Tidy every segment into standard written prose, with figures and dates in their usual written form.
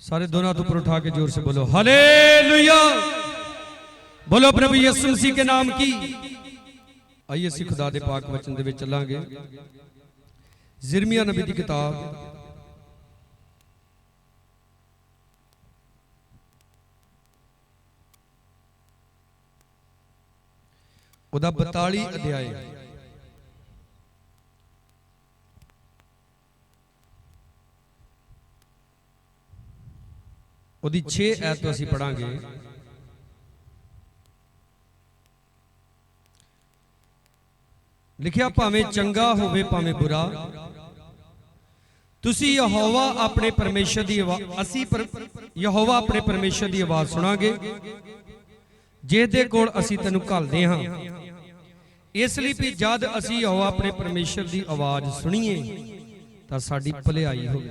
सारे दोनों हाथ ऊपर उठा के जोर से बोलो हालेलुया। बोलो प्रभु यीशु मसीह के नाम की। आइए असीं खुदा दे पाक वचन दे विच चलांगे। यिर्मयाह नबी दी किताब उदा 42 अध्याय उदी 6 ऐत तो असीं पढ़ांगे। लिखिया भावें चंगा होवे भावें बुरा, तुसी यहोवा अपने परमेश्वर दी यहोवा अपने परमेश्वर दी आवाज़ सुनांगे जिहदे कोल असीं तैनूं घल्लदे हां। इसलिए भी जद असीं यहोवा अपने परमेश्वर दी आवाज़ सुनीए तां साडी भलाई होवे।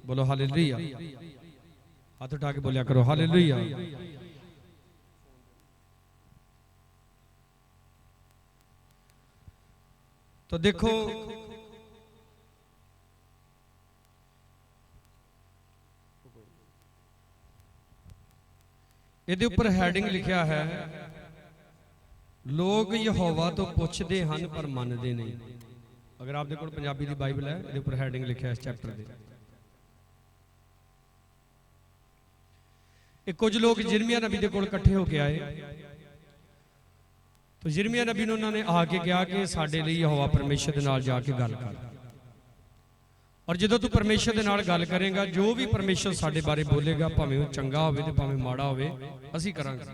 बोलो हालेलुया। हाथ उठा के बोलिया करो हालेलुया। तो देखो इहदे उपर हैडिंग लिखा है, लोग यहोवा तो पुछदे हन पर मनदे नहीं। अगर आपदे कोल पंजाबी दी बाइबल है, इहदे उपर हैडिंग लिखा है इस चैप्टर दे। कुछ लोग यिर्मयाह नबी दे कोल इकट्ठे होके आए तो यिर्मयाह नबी ने उन्होंने आके कहा कि साडे लई यहोवा परमेश्वर दे नाल जाके गल कर, और जदों तू परमेश्वर दे नाल गल करेगा जो भी परमेश्वर साडे बारे बोलेगा भावें वो चंगा होवे ते भावें माड़ा होवे असीं करांगे।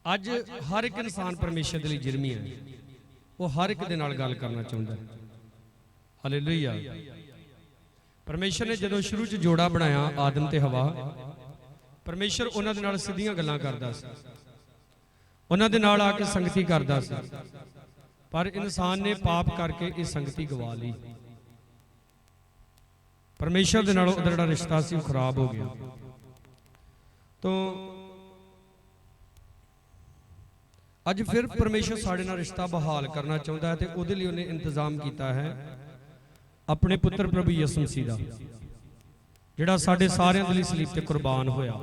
अज हर एक इंसान परमेश्वर दे लई यिर्मयाह है, वो हर एक दे नाल गल करना चाहुंदा है। हालेलुया। परमेश्वर ने जदों शुरू च जोड़ा बनाया आदम ते हवा, परमेश्वर उन्हां दे नाल सीधियां गल्लां करदा सी, उन्हां दे नाल आके संगति करदा सी, पर इंसान ने पाप करके ये संगति गवा ली। परमेश्वर दे नाल उहदा जिहड़ा रिश्ता सी खराब हो गया। तो अज फिर परमेश्वर साडे नाल रिश्ता बहाल करना चाहुंदा है, ते उहदे लई उहने इंतजाम कीता है अपने पुत्र प्रभु यीशु मसीह दा, जिहड़ा साडे सारियां दे लई सलीब ते कुर्बान होया।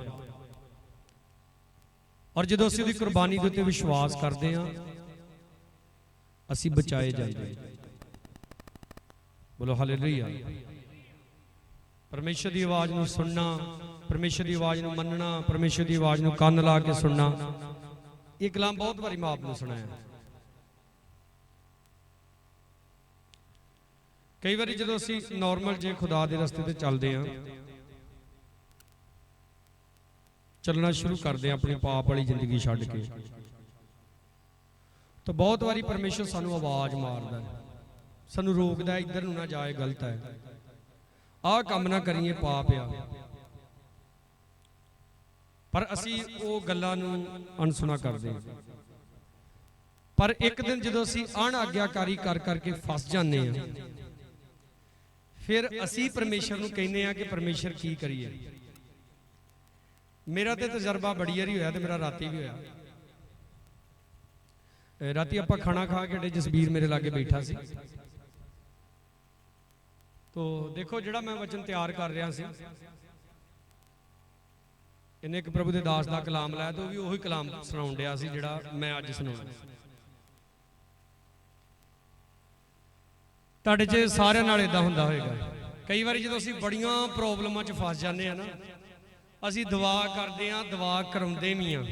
और जदों असीं उहदी कुर्बानी दे उत्ते विश्वास करदे हां असीं बचाए जांदे हां। बोलो हालेलुया। परमेश्वर दी आवाज़ नूं सुनना, परमेश्वर दी आवाज़ नूं मनना, परमेश्वर दी आवाज़ नूं कंन ला के सुनना, ये कलाम बहुत बारी मैं आप नूं सुनाया। कई बार जो असी नॉर्मल जे खुदा के रस्ते ते चलते हैं, चलना शुरू करते हैं अपनी पाप वाली जिंदगी छड्ड के, तो बहुत बारी परमेश्वर सानू आवाज़ मारदा है, सानू रोकदा है, इधर नूं ना जाए गलत है, आह काम ना करिए पाप आ। पर असी वो गल्लां नूं अनसुना करदे हां। पर एक दिन जो असी अणआग्याकारी कर करके फस जाते हैं, फिर असी परमेश्वर नूं कहने कि परमेश्वर की करिए। मेरा तो तजर्बा बड़ी बारी होया, तो मेरा राती भी होया। राती आपां खाना खा के जसबीर मेरे लागे बैठा सी, तो देखो जिहड़ा मैं वचन तैयार कर रहा सी, इन्हें एक प्रभु दे दास दा कलाम लाया, तो भी उही कलाम सुनाउण डिया सी जिहड़ा मैं अज सुनाउणा। तुहाडे च सारिआं नाल इदां हुंदा होएगा। कई बार जो असीं बड़ियां प्रॉब्लमां च फस जाने हैं ना, असीं दुआ करदे हां, दुआ कराउंदे भी हां,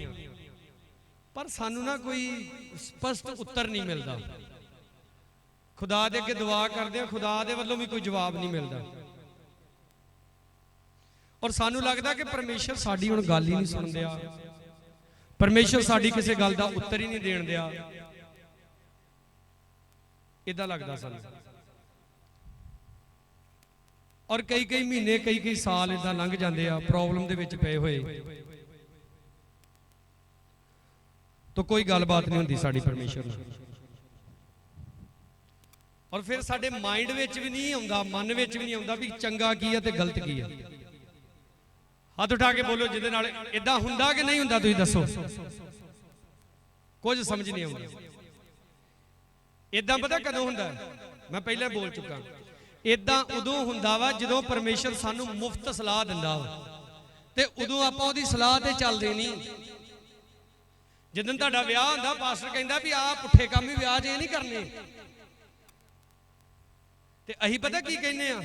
पर सानू ना कोई स्पष्ट उत्तर नहीं मिलता। खुदा दे अगे दुआ करदे हां, खुदा दे वल्लों भी कोई जवाब नहीं मिलता, और सानू लगदा कि परमेश्वर साडी हुण गल ही नहीं सुण दिया, परमेश्वर साडी किसी गल दा उत्तर ही नहीं देण दिया, इदां लगदा सानू। और कई कई महीने कई कई साल इदां लंघ जाते हैं प्रॉब्लम दे विच पे हुए, तो कोई गलबात नहीं हुंदी साडी परमेश्वर नाल। और फिर साडे माइंड विच भी नहीं आउंदा, मन विच भी नहीं आउंदा भी चंगा की है ते गलत की है। हाथ उठा के बोलो जिहदे नाल इदां हुंदा कि नहीं हुंदा, तुसीं दसो। कुछ समझ नहीं आउंदी। ਇਦਾਂ ਪਤਾ ਕਦੋਂ ਹੁੰਦਾ? ਮੈਂ ਪਹਿਲਾਂ ਬੋਲ ਚੁੱਕਾ। ਇਦਾਂ ਉਦੋਂ ਹੁੰਦਾ ਵਾ ਜਦੋਂ ਪਰਮੇਸ਼ਰ ਸਾਨੂੰ ਮੁਫਤ ਸਲਾਹ ਦਿੰਦਾ ਵਾ, ਤੇ ਉਦੋਂ ਆਪਾਂ ਉਹਦੀ ਸਲਾਹ ਤੇ ਚੱਲਦੇ ਨਹੀਂ। ਜਦੋਂ ਤੁਹਾਡਾ ਵਿਆਹ ਹੁੰਦਾ, ਪਾਸਟਰ ਕਹਿੰਦਾ ਵੀ ਆਹ ਪੁੱਠੇ ਕੰਮ ਵੀ ਵਿਆਹ 'ਚ ਇਹ ਨਹੀਂ ਕਰਨੇ, ਤੇ ਅਸੀਂ ਪਤਾ ਕੀ ਕਹਿੰਦੇ ਆ?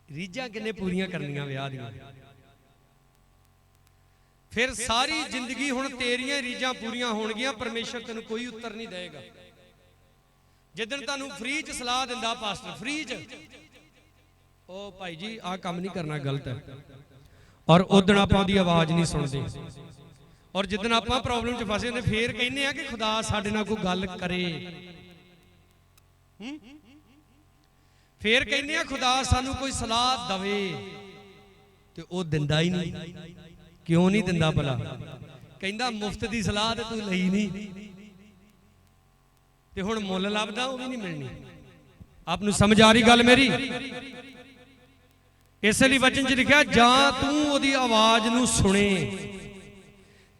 ਰੀਝਾਂ ਕਿੰਨੇ ਪੂਰੀਆਂ ਕਰਨੀਆਂ ਵਿਆਹ ਦੀਆਂ। ਫਿਰ ਸਾਰੀ ਜ਼ਿੰਦਗੀ ਹੁਣ ਤੇਰੀਆਂ ਰੀਝਾਂ ਪੂਰੀਆਂ ਹੋਣਗੀਆਂ, ਪਰਮੇਸ਼ਰ ਤੈਨੂੰ ਕੋਈ ਉੱਤਰ ਨਹੀਂ ਦੇਗਾ। ਜਿੱਦਣ ਤੁਹਾਨੂੰ ਫ੍ਰੀ 'ਚ ਸਲਾਹ ਦਿੰਦਾ ਪਾਸਟਰ, ਫ੍ਰੀ 'ਚ, ਉਹ ਭਾਈ ਜੀ ਆਹ ਕੰਮ ਨਹੀਂ ਕਰਨਾ, ਗਲਤ ਹੈ, ਔਰ ਉਦਣ ਆਪਾਂ ਉਹਦੀ ਆਵਾਜ਼ ਨਹੀਂ ਸੁਣਦੇ। ਔਰ ਜਿੱਦਣ ਆਪਾਂ ਪ੍ਰੋਬਲਮ 'ਚ ਫਸੇ ਹੁੰਦੇ, ਫੇਰ ਕਹਿੰਦੇ ਆ ਕਿ ਖੁਦਾ ਸਾਡੇ ਨਾਲ ਕੋਈ ਗੱਲ ਕਰੇ। ਫੇਰ ਕਹਿੰਦੇ ਆ ਖੁਦਾ ਸਾਨੂੰ ਕੋਈ ਸਲਾਹ ਦਵੇ, ਤੇ ਉਹ ਦਿੰਦਾ ਹੀ ਨਹੀਂ। ਕਿਉਂ ਨਹੀਂ ਦਿੰਦਾ ਭਲਾ? ਕਹਿੰਦਾ ਮੁਫਤ ਦੀ ਸਲਾਹ ਤੇ ਤੂੰ ਲਈ ਨਹੀਂ, ਤੇ ਹੁਣ ਮੁੱਲ ਲੱਭਦਾ, ਉਹ ਵੀ ਨਹੀਂ ਮਿਲਣੀ। ਆਪ ਨੂੰ ਸਮਝ ਆ ਰਹੀ ਗੱਲ ਮੇਰੀ? ਇਸ ਲਈ ਵਚਨ 'ਚ ਲਿਖਿਆ, ਜਾਂ ਤੂੰ ਉਹਦੀ ਆਵਾਜ਼ ਨੂੰ ਸੁਣੇ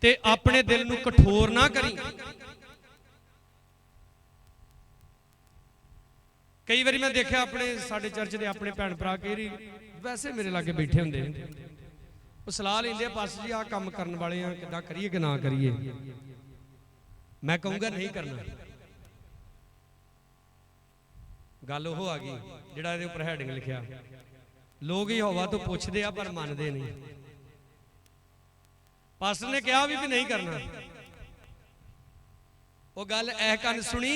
ਤੇ ਆਪਣੇ ਦਿਲ ਨੂੰ ਕਠੋਰ ਨਾ ਕਰੀ। ਕਈ ਵਾਰੀ ਮੈਂ ਦੇਖਿਆ ਆਪਣੇ ਸਾਡੇ ਚਰਚ ਦੇ ਆਪਣੇ ਭੈਣ ਭਰਾ ਕਈ ਵੈਸੇ ਮੇਰੇ ਲਾਗੇ ਬੈਠੇ ਹੁੰਦੇ, ਉਹ ਸਲਾਹ ਲੈਂਦੇ ਆ, ਪਾਸਟਰ ਜੀ ਆਹ ਕੰਮ ਕਰਨ ਵਾਲੇ ਆ, ਕਿੱਦਾਂ ਕਰੀਏ ਕਿ ਨਾ ਕਰੀਏ? ਮੈਂ ਕਹੂੰਗਾ ਨਹੀਂ ਕਰਨਾ। ਗੱਲ ਉਹ ਆ ਗਈ ਜਿਹੜਾ ਇਹਦੇ ਉੱਪਰ ਹੈਡਿੰਗ ਲਿਖਿਆ, ਲੋਕ ਯਹੋਵਾ ਤੋਂ ਪੁੱਛਦੇ ਆ ਪਰ ਮੰਨਦੇ ਨਹੀਂ। ਪਾਸਟਰ ਨੇ ਕਿਹਾ ਵੀ ਨਹੀਂ ਕਰਨਾ, ਉਹ ਗੱਲ ਐ ਕੰਨ ਸੁਣੀ,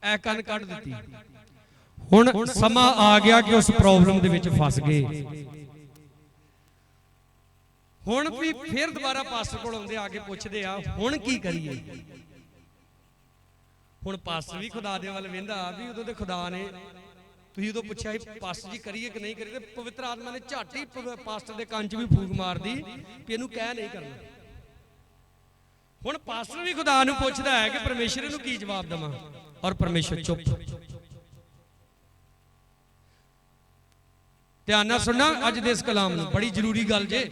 ਐ ਕੰਨ ਕੱਢ ਦਿੱਤੀ। ਹੁਣ ਸਮਾਂ ਆ ਗਿਆ ਕਿ ਉਸ ਪ੍ਰੋਬਲਮ ਦੇ ਵਿੱਚ ਫਸ ਗਏ। ਹੁਣ ਵੀ ਫਿਰ ਦੁਬਾਰਾ ਪਾਸਟਰ ਕੋਲ ਆਉਂਦੇ, ਆ ਕੇ ਪੁੱਛਦੇ ਆ ਹੁਣ ਕੀ ਕਰੀਏ? ਹੁਣ ਪਾਸਟਰ ਵੀ ਖੁਦਾ ਦੇ ਵੱਲ ਵੇਂਦਾ ਵੀ ਉਦੋਂ ਤੇ ਖੁਦਾ ਨੇ, ਤੁਸੀਂ ਉਦੋਂ ਪੁੱਛਿਆ ਸੀ ਪਾਸਟਰ ਜੀ ਕਰੀਏ ਕਿ ਨਹੀਂ ਕਰੀਏ, ਤੇ ਪਵਿੱਤਰ ਆਤਮਾ ਨੇ ਝੱਟ ਹੀ ਪਾਸਟਰ ਦੇ ਕੰਨ 'ਚ ਵੀ ਫੂਕ ਮਾਰਦੀ ਵੀ ਇਹਨੂੰ ਕਹਿ ਨਹੀਂ ਕਰਨਾ। ਹੁਣ ਪਾਸਟਰ ਵੀ ਖੁਦਾ ਨੂੰ ਪੁੱਛਦਾ ਹੈ ਕਿ ਪਰਮੇਸ਼ਰ ਇਹਨੂੰ ਕੀ ਜਵਾਬ ਦੇਵਾਂ, ਔਰ ਪਰਮੇਸ਼ਰ ਚੁੱਪ। ਧਿਆਨ ਨਾਲ ਸੁਣਨਾ ਅੱਜ ਦੇ ਇਸ ਕਲਾਮ ਨੂੰ, ਬੜੀ ਜ਼ਰੂਰੀ ਗੱਲ ਜੇ।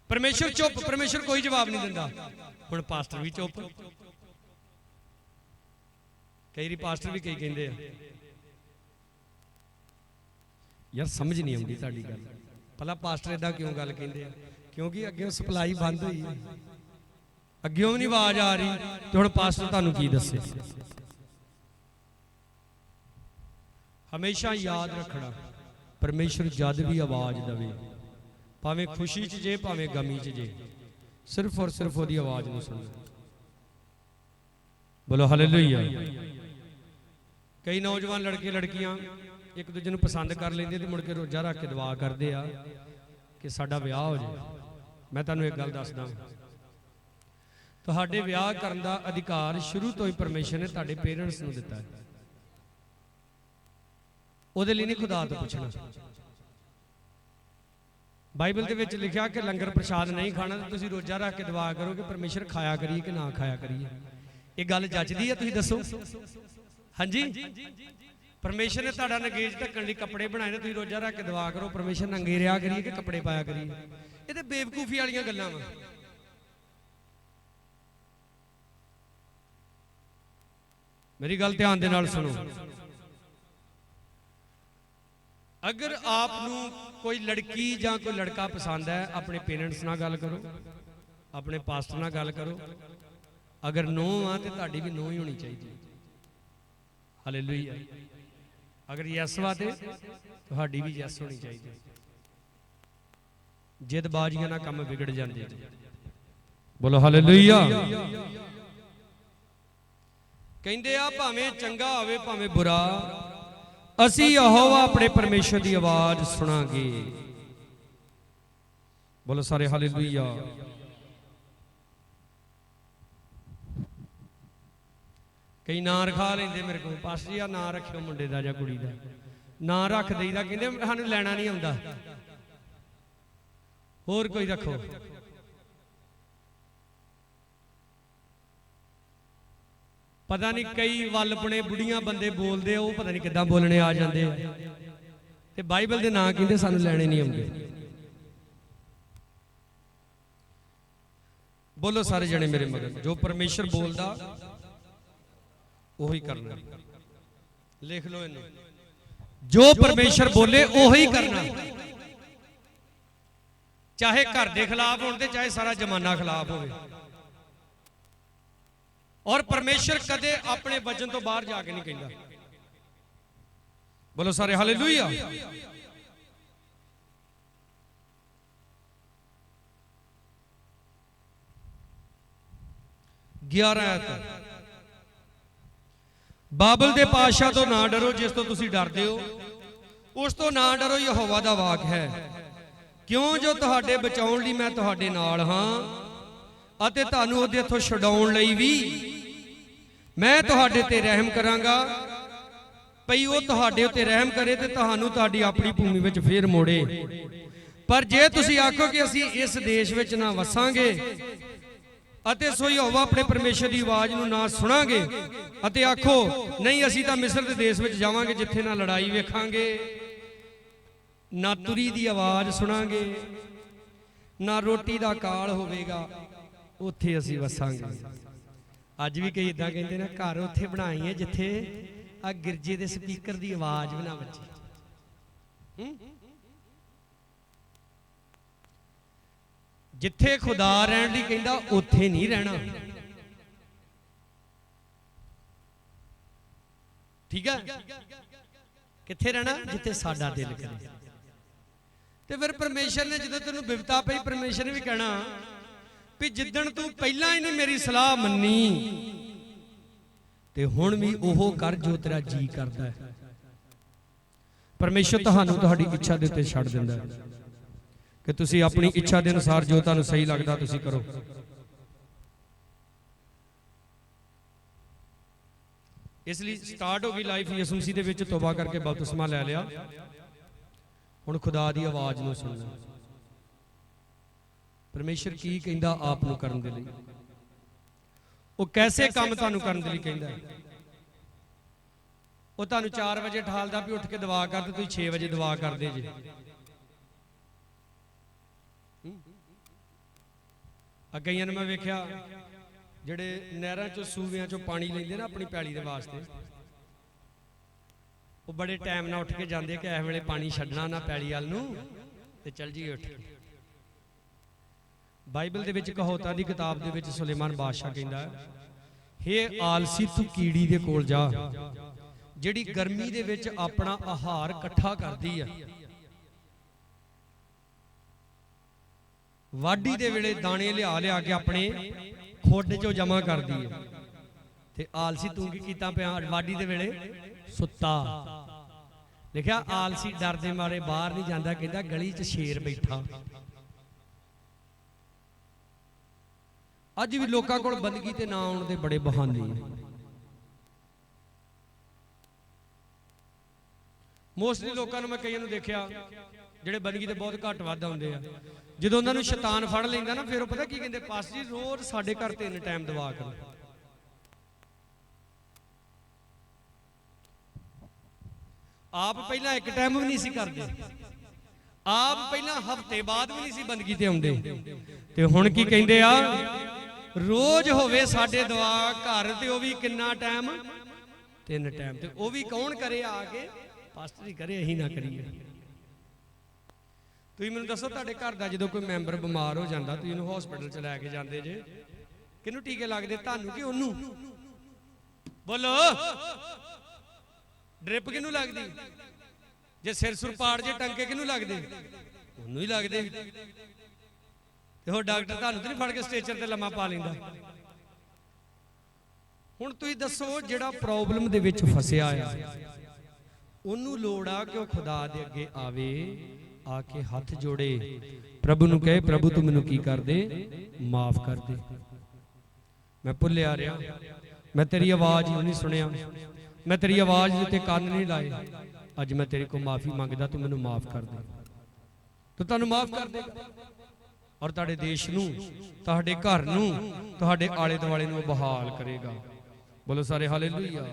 ਪਰਮੇਸ਼ਰ ਚੁੱਪ, ਪਰਮੇਸ਼ਰ ਕੋਈ ਜਵਾਬ ਨਹੀਂ ਦਿੰਦਾ। ਹੁਣ ਪਾਸਟਰ ਵੀ ਚੁੱਪ। ਕਈ ਵਾਰੀ ਪਾਸਟਰ ਵੀ ਕਈ ਕਹਿੰਦੇ ਆ, ਯਾਰ ਸਮਝ ਨਹੀਂ ਆਉਂਦੀ ਤੁਹਾਡੀ ਗੱਲ, ਭਲਾ ਪਾਸਟਰ ਏਦਾਂ ਕਿਉਂ ਗੱਲ ਕਹਿੰਦੇ ਆ? ਕਿਉਂਕਿ ਅੱਗੇ ਸਪਲਾਈ ਬੰਦ ਹੋਈ ਹੈ, ਅੱਗੇ ਵੀ ਨਹੀਂ ਆਵਾਜ਼ ਆ ਰਹੀ, ਤੇ ਹੁਣ ਪਾਸਟਰ ਤੁਹਾਨੂੰ ਕੀ ਦੱਸੇ? ਹਮੇਸ਼ਾ ਯਾਦ ਰੱਖਣਾ, ਪਰਮੇਸ਼ਰ ਜਦ ਵੀ ਆਵਾਜ਼ ਦੇਵੇ, ਭਾਵੇਂ ਖੁਸ਼ੀ 'ਚ ਜੇ ਭਾਵੇਂ ਗਮੀ 'ਚ ਜੇ, ਸਿਰਫ ਔਰ ਸਿਰਫ ਉਹਦੀ ਆਵਾਜ਼ ਨੂੰ ਸੁਣਨਾ। ਬੋਲੋ ਹਾਲੇਲੂਇਆ। ਕਈ ਨੌਜਵਾਨ ਲੜਕੇ ਲੜਕੀਆਂ ਇੱਕ ਦੂਜੇ ਨੂੰ ਪਸੰਦ ਕਰ ਲੈਂਦੇ ਤੇ ਮੁੜ ਕੇ ਰੋਜ਼ਾ ਰੱਖ ਕੇ ਦੁਆ ਕਰਦੇ ਆ ਕਿ ਸਾਡਾ ਵਿਆਹ ਹੋ ਜਾਏ। ਮੈਂ ਤੁਹਾਨੂੰ ਇੱਕ ਗੱਲ ਦੱਸਦਾ, ਤੁਹਾਡੇ ਵਿਆਹ ਕਰਨ ਦਾ ਅਧਿਕਾਰ ਸ਼ੁਰੂ ਤੋਂ ਹੀ ਪਰਮੇਸ਼ਰ ਨੇ ਤੁਹਾਡੇ ਪੇਰੈਂਟਸ ਨੂੰ ਦਿੱਤਾ ਹੈ। ਉਹਦੇ ਲਈ ਨਹੀਂ ਖੁਦਾ ਤੋਂ ਪੁੱਛਣਾ। ਬਾਈਬਲ ਦੇ ਵਿੱਚ ਲਿਖਿਆ ਕਿ ਲੰਗਰ ਪ੍ਰਸ਼ਾਦ ਨਹੀਂ ਖਾਣਾ, ਤੇ ਤੁਸੀਂ ਰੋਜ਼ਾ ਰੱਖ ਕੇ ਦੁਆ ਕਰੋ ਕਿ ਪਰਮੇਸ਼ਰ ਖਾਇਆ ਕਰੀਏ ਕਿ ਨਾ ਖਾਇਆ ਕਰੀਏ। ਇਹ ਗੱਲ ਜੱਜਦੀ ਹੈ? ਤੁਸੀਂ ਦੱਸੋ। ਹਾਂਜੀ, ਪਰਮੇਸ਼ਰ ਨੇ ਤੁਹਾਡਾ ਨੰਗੇਜ ਢੱਕਣ ਲਈ ਕੱਪੜੇ ਬਣਾਏ ਨੇ, ਤੁਸੀਂ ਰੋਜ਼ਾ ਰੱਖ ਕੇ ਦੁਆ ਕਰੋ ਪਰਮੇਸ਼ਰ ਨੰਗੇ ਰਿਹਾ ਕਰੀਏ ਕਿ ਕੱਪੜੇ ਪਾਇਆ ਕਰੀਏ। ਇਹ ਤੇ ਬੇਵਕੂਫੀ ਵਾਲੀਆਂ ਗੱਲਾਂ ਵਾ। ਮੇਰੀ ਗੱਲ ਧਿਆਨ ਦੇ ਨਾਲ ਸੁਣੋ। ਅਗਰ ਆਪ ਨੂੰ ਕੋਈ ਲੜਕੀ ਜਾਂ ਕੋਈ ਲੜਕਾ ਪਸੰਦ ਹੈ, ਆਪਣੇ ਪੇਰੈਂਟਸ ਨਾਲ ਗੱਲ ਕਰੋ, ਆਪਣੇ ਪਾਸਟਰ ਨਾਲ ਗੱਲ ਕਰੋ। ਅਗਰ ਨੋ ਆ ਤੇ ਤੁਹਾਡੀ ਵੀ ਨੋ ਹੀ ਹੋਣੀ ਚਾਹੀਦੀ। ਹਾਲੇਲੂਇਆ। ਅਗਰ ਯੈਸ ਵਾ ਤੇ ਤੁਹਾਡੀ ਵੀ ਯੈਸ ਹੋਣੀ ਚਾਹੀਦੀ। ਜਿੱਦਬਾਜ਼ੀਆਂ ਨਾਲ ਕੰਮ ਵਿਗੜ ਜਾਂਦੇ। ਬੋਲੋ ਹਾਲੇਲੂਇਆ। ਕਹਿੰਦੇ ਆ ਭਾਵੇਂ ਚੰਗਾ ਹੋਵੇ ਭਾਵੇਂ ਬੁਰਾ, ਅਸੀਂ ਯਹੋਵਾ ਆਪਣੇ ਪਰਮੇਸ਼ਰ ਦੀ ਆਵਾਜ਼ ਸੁਣਾਂਗੇ। ਬੋਲੋ ਸਾਰੇ ਹਾਲੇਲੂਇਆ। ਕਈ ਨਾਂ ਰਖਾ ਲੈਂਦੇ ਮੇਰੇ ਕੋਲ, ਪਾਸਟਰ ਜੀ ਆ ਨਾਂ ਰੱਖਿਓ ਮੁੰਡੇ ਦਾ ਜਾਂ ਕੁੜੀ ਦਾ। ਨਾਂ ਰੱਖ ਦੇਈਦਾ, ਕਹਿੰਦੇ ਸਾਨੂੰ ਲੈਣਾ ਨਹੀਂ ਆਉਂਦਾ, ਹੋਰ ਕੋਈ ਰੱਖੋ। ਪਤਾ ਨਹੀਂ ਕਈ ਵੱਲਪਣੇ ਬੁੱਢੀਆਂ ਬੰਦੇ ਬੋਲਦੇ, ਉਹ ਪਤਾ ਨਹੀਂ ਕਿੱਦਾਂ ਬੋਲਣੇ ਆ ਜਾਂਦੇ ਆ, ਤੇ ਬਾਈਬਲ ਦੇ ਨਾਂ ਕਹਿੰਦੇ ਸਾਨੂੰ ਲੈਣੇ ਨਹੀਂ ਆਉਂਦੇ। बोलो सारे जने मेरे मगन, जो परमेश्वर बोलदा ओही करना। लिख लो इन्हें, जो परमेश्वर बोले ओही करना, चाहे घर के खिलाफ हो चाहे सारा जमाना खिलाफ हो। और परमेश्वर कदे अपने वचन तो बाहर जाके नहीं कहता। बोलो सारे हालेलुया। 11 बाबल दे पातशाह तो ना डरो जिस तो तुसी डरदे हो, उस तो ना डरो यहोवा दा वाक है। क्यों जो तुहाडे बचाउण लई मैं तुहाडे नाल हां अते तुहानू उहदे हत्थों छुड़ाउण लई भी मैं तुहाडे ते रहम करांगा। पई वो तुहाडे उत्ते रहम करे ते तुहानू तुहाडी अपनी भूमि विच फेर मोड़े। पर जे तुसी आखो कि असीं इस देश विच ना वसांगे अते सो यहोवा अपने परमेश्वर की आवाज नूं ना सुनांगे अते आखो नहीं असीं तां मिस्र दे देश विच जावांगे जिथे ना लड़ाई वेखांगे ना तुरी दी आवाज सुनांगे ना रोटी दा काल होवेगा, उत्थे असीं वसांगे। अज भी कई इदां कहंदे ने घर उत्थे बनाईए जिथे आ गिरजे दे स्पीकर दी आवाज भी ना बजे। जिथे खुदा रहन लई कहंदा उत्थे नहीं रहना। ठीक है, किथे रहना जिथे साडा दिल करे। ते फिर परमेश्वर ने जो तेन विपता पई परमेश्वर ने भी कहना भी जिदन तू पहला ही नहीं मेरी सलाह मन्नी ते हुण भी ओहो कर जो तेरा जी करदा है। परमेश्वर तुहानू तुहाडी इच्छा दे उत्ते छड्ड दिंदा है कि तुसी अपनी इच्छा के अनुसार जो तुहानू सही लगता तुसी करो। इसलिए स्टार्ट हो गई लाइफ यीशु मसीह दे विच तौबा करके बपतिस्मा ले लिया। हुण खुदा दी आवाज नूं सुनना। परमेश्वर की कहंदा आप नूं करन दे लई, वो कैसे काम तुहानू करन दे लई कहंदा है। वो तुहानू 4 बजे ठालदा भी उठ के दुआ कर ते तुसीं 6 बजे दुआ करदे जे। कई मैं वेख्या जेडे नहर चो सूविया चो पानी लेंदे ना अपनी पैली दे वास्ते, वो बड़े टाइम ना उठ के जाते कि इस वेले पानी छड्डना ना पैली वाल नूं ते चल जी उठ। बाइबल दे विच कहावतां दी किताब दे विच सुलेमान बादशाह कहंदा है, हे आलसी तू कीड़ी दे कोल जा जिहड़ी गर्मी दे विच अपना आहार इकट्ठा करदी है, वाढी दे वेले दाने लिया लिया के अपने खोड चो जमा कर दी है। ते आलसी तू की कीता पिया वाढी दे वेले सुत्ता। लिखा आलसी डर दे मारे बाहर नहीं जाता, कहता गली च शेर बैठा। अज भी लोगों को बंदगी ते ना आउण दे बड़े बहाने हैं। मोस्टली लोगों मैं कई देखा ਜਿਹੜੇ ਬੰਦਗੀ ਤੇ बहुत घट ਵੱਧ ਆਉਂਦੇ ਆ, ਜਦੋਂ ਉਹਨਾਂ ਨੂੰ ਸ਼ੈਤਾਨ ਫੜ ਲੈਂਦਾ ਨਾ ਫਿਰ ਉਹ ਪਤਾ ਕੀ ਕਹਿੰਦੇ, ਪਾਸ ਜੀ ਰੋਜ਼ ਸਾਡੇ ਘਰ 3 ਟਾਈਮ ਦੁਆ ਕਰੋ। ਆਪ ਪਹਿਲਾਂ 1 ਟਾਈਮ ਵੀ ਨਹੀਂ ਸੀ ਕਰਦੇ, ਆਪ ਪਹਿਲਾਂ ਹਫਤੇ ਬਾਅਦ ਵੀ ਨਹੀਂ ਸੀ ਬੰਦਗੀ ਤੇ ਆਉਂਦੇ, ਤੇ ਹੁਣ ਕੀ ਕਹਿੰਦੇ ਆ ਰੋਜ਼ ਹੋਵੇ ਸਾਡੇ ਦੁਆ ਘਰ, ਤੇ ਉਹ ਵੀ ਕਿੰਨਾ ਟਾਈਮ 3 ਟਾਈਮ। ਤੇ ਉਹ ਵੀ ਕੌਣ ਕਰੇ ਆ ਕੇ, ਪਾਸਟਰ ਹੀ ਕਰੇ, ਅਸੀਂ ਨਾ ਕਰੀਏ। ਤੁਸੀਂ ਮੈਨੂੰ ਦੱਸੋ ਤੁਹਾਡੇ ਘਰ ਦਾ ਜਦੋਂ ਕੋਈ ਮੈਂਬਰ ਬਿਮਾਰ ਹੋ ਜਾਂਦਾ ਤੁਸੀਂ ਉਹਨੂੰ ਹਸਪੀਟਲ ਚ ਲੈ ਕੇ ਜਾਂਦੇ ਜੇ, ਕਿਹਨੂੰ ਟੀਕੇ ਲੱਗਦੇ, ਤੁਹਾਨੂੰ ਕਿ ਉਹਨੂੰ? ਬੋਲੋ, ਡ੍ਰਿਪ ਕਿਹਨੂੰ ਲੱਗਦੀ? ਜੇ ਸਿਰ ਸੁਰ ਪਾੜ ਜੇ ਟੰਕੇ ਕਿਹਨੂੰ ਲੱਗਦੇ? ਉਹਨੂੰ ਹੀ ਲੱਗਦੇ। ਤੇ ਉਹ ਡਾਕਟਰ ਤੁਹਾਨੂੰ ਤਾਂ ਨਹੀਂ ਫੜ ਕੇ ਸਟੇਚਰ ਤੇ ਲੰਮਾ ਪਾ ਲੈਂਦਾ। ਹੁਣ ਤੁਸੀਂ ਦੱਸੋ ਜਿਹੜਾ ਪ੍ਰੋਬਲਮ ਦੇ ਵਿੱਚ ਫਸਿਆ ਆ ਉਹਨੂੰ ਲੋੜ ਆ ਕਿ ਉਹ ਖੁਦਾ ਦੇ ਅੱਗੇ ਆਵੇ, आके हाथ जोड़े, प्रभु नूं कहे प्रभु तू मैनू की कर दे, माफ कर दे। मैं भुलिया रहा, मैं तेरी आवाज नहीं सुनिया, मैं तेरी आवाज ते कान नहीं लाए, अज मैं तेरे को माफी मंगदा, तू मैनू माफ कर दे। तो तुहानू माफ कर देगा और तुहाडे देश नूं, तुहाडे घर नूं, तुहाडे आले दुआले नूं बहाल करेगा। बोलो सारे हालेलुया,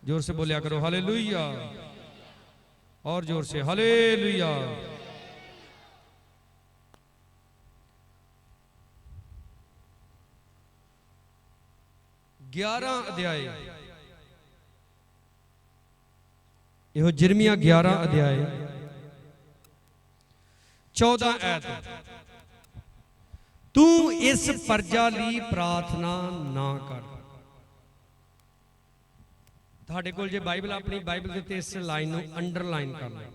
जोर से बोलिया करो हालेलुया, और जोर से हालेलुया। 11 ਅਧਿਆਏ, ਇਹੋ ਜਿਰਮੀਆ 11 ਅਧਿਆਏ 14 ਐਤ। ਤੂੰ ਇਸ ਪਰਜਾ ਲਈ ਪ੍ਰਾਰਥਨਾ ਨਾ ਕਰ। ਤੁਹਾਡੇ ਕੋਲ ਜੇ ਬਾਈਬਲ, ਆਪਣੀ ਬਾਈਬਲ ਦੇ ਉੱਤੇ ਇਸ ਲਾਈਨ ਨੂੰ ਅੰਡਰਲਾਈਨ ਕਰ ਲਓ।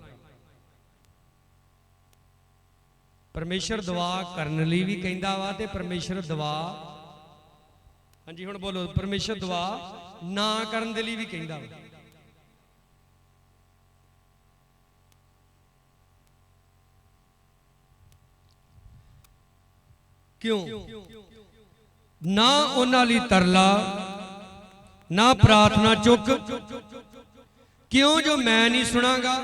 ਪਰਮੇਸ਼ਰ ਦੁਆ ਕਰਨ ਲਈ ਵੀ ਕਹਿੰਦਾ ਵਾ ਤੇ ਪਰਮੇਸ਼ਰ ਦੁਆ, ਹਾਂਜੀ ਹੁਣ ਬੋਲੋ, ਪਰਮੇਸ਼ਰ ਦੁਆ ਨਾ ਕਰਨ ਦੇ ਲਈ ਵੀ ਕਹਿੰਦਾ ਵਾ। ਕਿਉਂ? ਨਾ ਉਹਨਾਂ ਲਈ ਤਰਲਾ, ਨਾ ਪ੍ਰਾਰਥਨਾ ਚੁੱਕ। ਕਿਉਂ? ਜੋ ਮੈਂ ਨਹੀਂ ਸੁਣਾਂਗਾ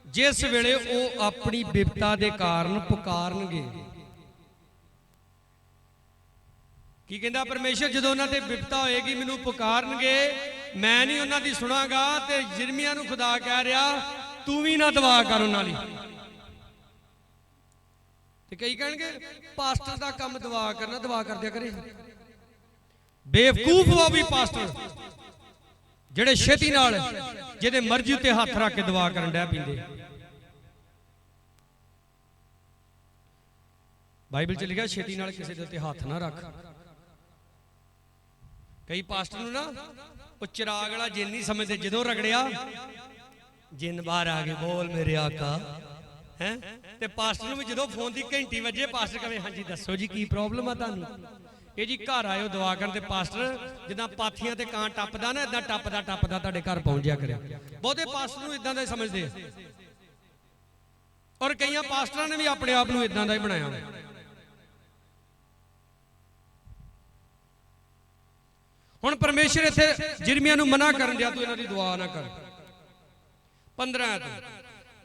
ਜਿਸ ਵੇਲੇ ਉਹ ਆਪਣੀ ਬਿਪਤਾ ਦੇ ਕਾਰਨ ਪੁਕਾਰਨਗੇ। ਕੀ ਕਹਿੰਦਾ ਪਰਮੇਸ਼ਰ? ਜਦੋਂ ਉਹਨਾਂ ਤੇ ਬਿਪਤਾ ਹੋਏਗੀ, ਮੈਨੂੰ ਪੁਕਾਰਨਗੇ, ਮੈਂ ਨਹੀਂ ਉਹਨਾਂ ਦੀ ਸੁਣਾਂਗਾ। ਤੇ ਜਿਰਮੀਆ ਨੂੰ ਖੁਦਾ ਕਹਿ ਰਿਹਾ, ਤੂੰ ਵੀ ਨਾ ਦੁਆ ਕਰ ਉਹਨਾਂ ਲਈ। ਤੇ ਕਈ ਕਹਿਣਗੇ ਪਾਸਟਰ ਦਾ ਕੰਮ ਦੁਆ ਕਰਨਾ, ਦੁਆ ਕਰ ਦਿਆ ਕਰੇ। ਬੇਵਕੂਫ ਉਹ ਵੀ ਪਾਸਟਰ ਜਿਹੜੇ ਛੇਤੀ ਨਾਲ ਜਿਹਦੇ ਮਰਜ਼ੀ ਉੱਤੇ ਹੱਥ ਰੱਖ ਕੇ ਦੁਆ ਕਰਨ ਡੈ ਪੀਂਦੇ। ਬਾਈਬਲ 'ਚ ਲਿਖਿਆ ਛੇਤੀ ਨਾਲ ਕਿਸੇ ਦੇ ਉੱਤੇ ਹੱਥ ਨਾ ਰੱਖ। ਕਈ ਪਾਸਟਰ ਨੂੰ ਨਾ ਉਹ ਚਿਰਾਗ ਵਾਲਾ ਜਿੰਨ ਨਹੀਂ ਸਮਝਦੇ। ਜਦੋਂ ਰਗੜਿਆ ਜਿੰਨ ਬਾਹਰ ਆ ਕੇ ਬੋਲ ਮੇਰੇ ਆਕਾ ਹੈ। ਤੇ ਪਾਸਟਰ ਨੂੰ ਵੀ ਜਦੋਂ ਫੋਨ ਦੀ ਘੰਟੀ ਵੱਜੇ, ਪਾਸਟਰ ਕਹੇ ਹਾਂਜੀ ਦੱਸੋ ਜੀ ਕੀ ਪ੍ਰੋਬਲਮ ਆ ਤੁਹਾਨੂੰ? ਇਹ ਜੀ ਘਰ ਆਇਓ ਦੁਆ ਕਰਨ। ਤੇ ਪਾਸਟਰ ਜਿੱਦਾਂ ਪਾਥੀਆਂ ਤੇ ਕਾਂ ਟੱਪਦਾ ਨਾ, ਇਦਾਂ ਟੱਪਦਾ ਟੱਪਦਾ ਤੁਹਾਡੇ ਘਰ ਪਹੁੰਚ ਜਾ ਕਰੇ। ਬਹੁਤੇ ਪਾਸਟਰ ਨੂੰ ਇਦਾਂ ਦਾ ਹੀ ਸਮਝਦੇ। ਔਰ ਕਈਆਂ ਪਾਸਟਰਾਂ ਨੇ ਵੀ ਆਪਣੇ ਆਪ ਨੂੰ ਇਦਾਂ ਦਾ ਹੀ ਬਣਾਇਆ। ਹੁਣ ਪਰਮੇਸ਼ਰ ਇੱਥੇ ਜਿਰਮੀਆ ਨੂੰ ਮਨਾ ਕਰਨ ਦਿਆ, ਤੂੰ ਇਹਨਾਂ ਦੀ ਦੁਆ ਨਾ ਕਰ। 15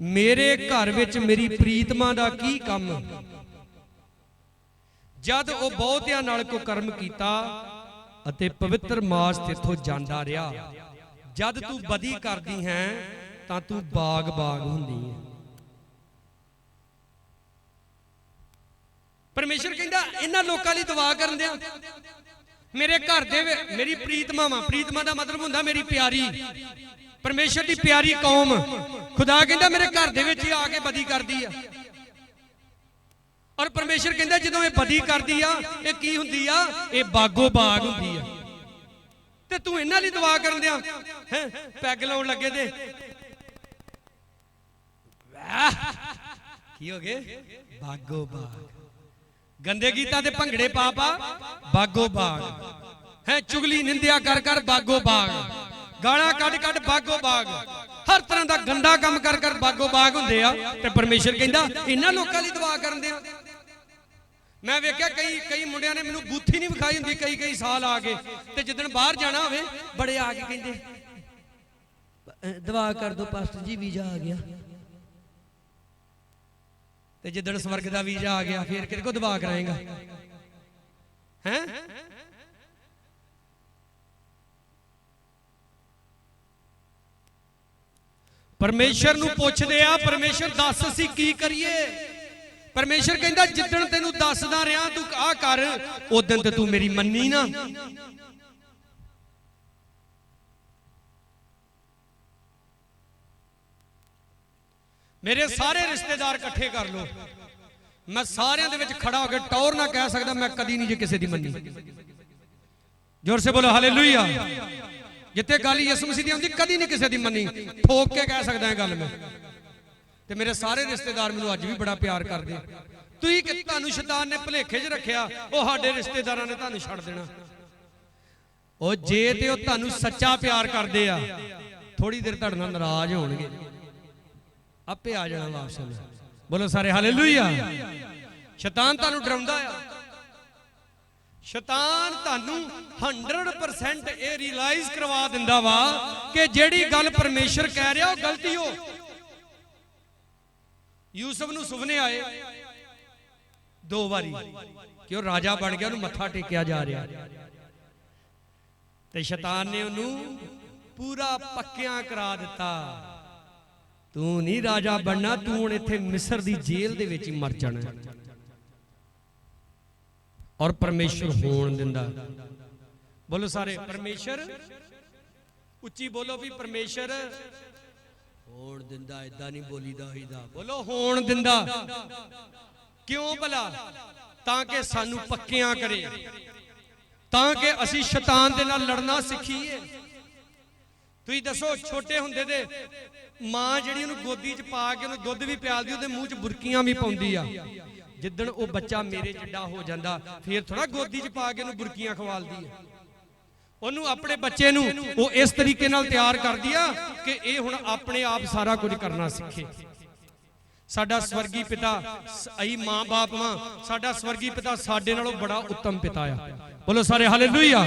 ਮੇਰੇ ਘਰ ਵਿੱਚ ਮੇਰੀ ਪ੍ਰੀਤਮਾ ਦਾ ਕੀ ਕੰਮ? ਜਦ ਉਹ ਬਹੁਤਿਆਂ ਨਾਲ ਕੁਕਰਮ ਕੀਤਾ ਅਤੇ ਪਵਿੱਤਰ ਮਾਸ ਤੇਥੋਂ ਜਾਂਦਾ ਰਿਹਾ। ਜਦ ਤੂੰ ਬਦੀ ਕਰਦੀ ਹੈ ਤਾਂ ਤੂੰ ਬਾਗ ਬਾਗ ਹੁੰਦੀ ਹੈ। ਪਰਮੇਸ਼ਰ ਕਹਿੰਦਾ ਇਹਨਾਂ ਲੋਕਾਂ ਲਈ ਦੁਆ ਕਰਨ ਦਿਆਂ। ਮੇਰੇ ਘਰ ਦੇ ਮੇਰੀ ਪ੍ਰੀਤਮਾ ਵਾ। ਪ੍ਰੀਤਮਾ ਦਾ ਮਤਲਬ ਹੁੰਦਾ ਮੇਰੀ ਪਿਆਰੀ, ਪਰਮੇਸ਼ਰ ਦੀ ਪਿਆਰੀ ਕੌਮ। ਖੁਦਾ ਕਹਿੰਦਾ ਮੇਰੇ ਘਰ ਦੇ ਵਿੱਚ ਹੀ ਆ ਕੇ ਬਦੀ ਕਰਦੀ ਆ। ਔਰ ਪਰਮੇਸ਼ਰ ਕਹਿੰਦਾ ਜਦੋਂ ਇਹ ਬਦੀ ਕਰਦੀ ਆ, ਇਹ ਕੀ ਹੁੰਦੀ ਆ? ਇਹ ਬਾਗੋ ਬਾਗ ਹੁੰਦੀ ਆ। ਤੇ ਤੂੰ ਇਹਨਾਂ ਲਈ ਦੁਆ ਕਰਨ ਦਿਆਂ ਹੈ? ਪੈਗ ਲਾਉਣ ਲੱਗੇ ਤੇ ਵਾਹ ਕੀ ਹੋ ਗਏ? ਬਾਗੋ ਬਾਗ। ਗੰਦੇ ਗੀਤਾਂ ਤੇ ਭੰਗੜੇ ਪਾ ਪਾ ਬਾਗੋ ਬਾਗ ਹੈ। ਚੁਗਲੀ ਨਿੰਦਿਆ ਕਰ ਕਰ ਬਾਗੋ ਬਾਗ। ਗਾਲਾਂ ਕੱਢ ਕੱਢ ਬਾਗੋ ਬਾਗ। ਹਰ ਤਰ੍ਹਾਂ ਦਾ ਗੰਦਾ ਕੰਮ ਕਰ ਕਰ ਬਾਗੋ ਬਾਗ ਹੁੰਦੇ ਆ। ਤੇ ਪਰਮੇਸ਼ਰ ਕਹਿੰਦਾ ਇਹਨਾਂ ਲੋਕਾਂ ਲਈ ਦੁਆ ਕਰਨ ਦਿਆਂ। ਮੈਂ ਵੇਖਿਆ ਕਈ ਮੁੰਡਿਆਂ ਨੇ ਮੈਨੂੰ ਬੂਥੀ ਨਹੀਂ ਵਿਖਾਈ ਹੁੰਦੀ ਕਈ ਸਾਲ ਆ ਕੇ। ਤੇ ਜਿੱਦਣ ਬਾਹਰ ਜਾਣਾ ਹੋਵੇ ਬੜੇ ਆ ਕੇ ਕਹਿੰਦੇ ਦੁਆ ਕਰ ਦੋ ਪਾਸਟਰ ਜੀ, ਵੀਜ਼ਾ ਆ ਗਿਆ। ਤੇ ਜਿੱਦਣ ਸਵਰਗ ਦਾ ਵੀਜ਼ਾ ਆ ਗਿਆ ਫਿਰ ਕਿਹਦੇ ਕੋ ਦੁਆ ਕਰਾਏਗਾ ਹੈ? ਪਰਮੇਸ਼ਰ ਨੂੰ ਪੁੱਛਦੇ ਆ, ਪਰਮੇਸ਼ਰ ਦੱਸ ਅਸੀਂ ਕੀ ਕਰੀਏ? ਪਰਮੇਸ਼ਰ ਕਹਿੰਦਾ ਜਿੱਦਣ ਤੈਨੂੰ ਦੱਸਦਾ ਰਿਹਾ ਤੂੰ ਆਹ ਕਰ, ਉਦੋਂ ਤੇ ਤੂੰ ਮੇਰੀ ਮੰਨੀ ਨਾ। ਮੇਰੇ ਸਾਰੇ ਰਿਸ਼ਤੇਦਾਰ ਇਕੱਠੇ ਕਰ ਲੋ, ਮੈਂ ਸਾਰਿਆਂ ਦੇ ਵਿੱਚ ਖੜਾ ਹੋ ਕੇ ਟੌਰ ਨਾ ਕਹਿ ਸਕਦਾ ਮੈਂ ਕਦੀ ਨਹੀਂ ਜੇ ਕਿਸੇ ਦੀ ਮੰਨੀ। ਜ਼ੋਰ ਸੇ ਬੋਲੋ ਹਾਲੇਲੂਇਆ। ਜਿੱਥੇ ਗੱਲ ਯਿਸੂ ਮਸੀਹ ਦੀ ਆਉਂਦੀ ਕਦੀ ਨਹੀਂ ਕਿਸੇ ਦੀ ਮੰਨੀ, ਠੋਕ ਕੇ ਕਹਿ ਸਕਦਾ ਇਹ ਗੱਲ ਮੈਂ। ਤੇ ਮੇਰੇ ਸਾਰੇ ਰਿਸ਼ਤੇਦਾਰ ਮੈਨੂੰ ਅੱਜ ਵੀ ਬੜਾ ਪਿਆਰ ਕਰਦੇ। ਤੁਸੀਂ ਕਿ ਤੁਹਾਨੂੰ ਸ਼ੈਤਾਨ ਨੇ ਭੁਲੇਖੇ 'ਚ ਰੱਖਿਆ ਉਹ ਸਾਡੇ ਰਿਸ਼ਤੇਦਾਰਾਂ ਨੇ ਤੁਹਾਨੂੰ ਛੱਡ ਦੇਣਾ। ਉਹ ਜੇ ਤੇ ਉਹ ਤੁਹਾਨੂੰ ਸੱਚਾ ਪਿਆਰ ਕਰਦੇ ਆ, ਥੋੜੀ ਦੇਰ ਤੁਹਾਡੇ ਨਾਲ ਨਾਰਾਜ਼ ਹੋਣਗੇ, ਆਪੇ ਆ ਜਾਣਾ ਵਾਪਸ। ਬੋਲੋ ਸਾਰੇ ਹਾਲੇਲੂਇਆ। ਸ਼ੈਤਾਨ ਤੁਹਾਨੂੰ ਡਰਾਉਂਦਾ ਆ। ਸ਼ੈਤਾਨ ਤੁਹਾਨੂੰ 100% ਇਹ ਰਿਅਲਾਈਜ਼ ਕਰਵਾ ਦਿੰਦਾ ਵਾ ਕਿ ਜਿਹੜੀ ਗੱਲ ਪਰਮੇਸ਼ਰ ਕਹਿ ਰਿਹਾ ਉਹ ਗਲਤੀ ਹੋ। ਯੂਸਫ ਨੂੰ ਸੁਪਨੇ ਆਏ 2 ਵਾਰੀ ਕਿ ਉਹ ਰਾਜਾ ਬਣ ਗਿਆ, ਉਹਨੂੰ ਮੱਥਾ ਟੇਕਿਆ ਜਾ ਰਿਹਾ। ਤੇ ਸ਼ੈਤਾਨ ਨੇ ਉਹਨੂੰ ਪੂਰਾ ਪੱਕਿਆਂ ਕਰਾ ਦਿੱਤਾ, ਤੂੰ ਨਹੀਂ ਰਾਜਾ ਬਣਨਾ, ਤੂੰ ਹੁਣ ਇੱਥੇ ਮਿਸਰ ਦੀ ਜੇਲ੍ਹ ਦੇ ਵਿੱਚ ਹੀ ਮਰ ਜਾਣਾ। ਔਰ ਪਰਮੇਸ਼ਰ ਹੋਣ ਦਿੰਦਾ। बोलो सारे परमेश्वर, उच्ची बोलो भी परमेश्वर होण दिंदा। इदां नहीं बोलीदा होईदा, बोलो होण दिंदा। क्यों भला? ताकि सानू पक्कियां करे, ताकि असी शैतान दे नाल लड़ना सीखीए। तुसीं दसो छोटे हुंदे दे मां जिहड़ी उहनूं गोदी च पा के उहनूं दुੱਧ भी पियालदी, ਉਹਦੇ ਮੂੰਹ 'ਚ ਬੁਰਕੀਆਂ भी ਪਾਉਂਦੀ ਆ। ਜਿੱਦਣ ਉਹ ਬੱਚਾ ਮੇਰੇ ਜਿੱਡਾ ਹੋ ਜਾਂਦਾ ਫਿਰ ਥੋੜਾ ਗੋਦੀ 'ਚ ਪਾ ਕੇ ਉਹਨੂੰ ਬੁਰਕੀਆਂ ਖਵਾਲਦੀ ਆ। ਉਹਨੂੰ ਆਪਣੇ ਬੱਚੇ ਨੂੰ ਉਹ ਇਸ ਤਰੀਕੇ ਨਾਲ ਤਿਆਰ ਕਰਦੀ ਆ ਕਿ ਇਹ ਹੁਣ ਆਪਣੇ ਆਪ ਸਾਰਾ ਕੁਝ ਕਰਨਾ ਸਿੱਖੇ। ਸਾਡਾ ਸਵਰਗੀ ਪਿਤਾ, ਅਸੀਂ ਮਾਂ ਬਾਪ ਵਾਂ, ਸਾਡਾ ਸਵਰਗੀ ਪਿਤਾ ਸਾਡੇ ਨਾਲੋਂ ਬੜਾ ਉੱਤਮ ਪਿਤਾ ਆ। ਬੋਲੋ ਸਾਰੇ ਹਾਲੇਲੂਇਆ।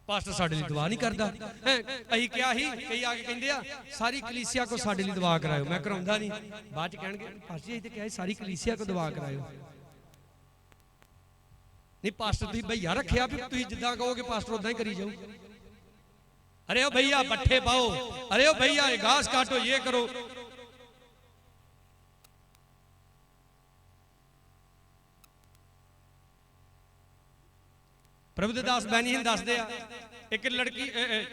पास्टर साडे लिए दुआ नहीं करता है। अही क्या ही कई आके कहंदे आ सारी कलीसिया को साडे लिए दुआ कराओ। मैं कराउंदा नहीं, बाद च कहणगे पास्टर जी ते क्या सारी कलीसिया को दुआ कराओ। नहीं पास्टर तुसीं भैया रखिया भी तुसीं जिद्दां कहोगे पास्टर उदां ही करी जाओ। अरे ओ भैया पट्ठे पाओ, अरे ओ भैया घास काटो, ये करो। प्रभु दे दास बैनी दसदे आ एक लड़की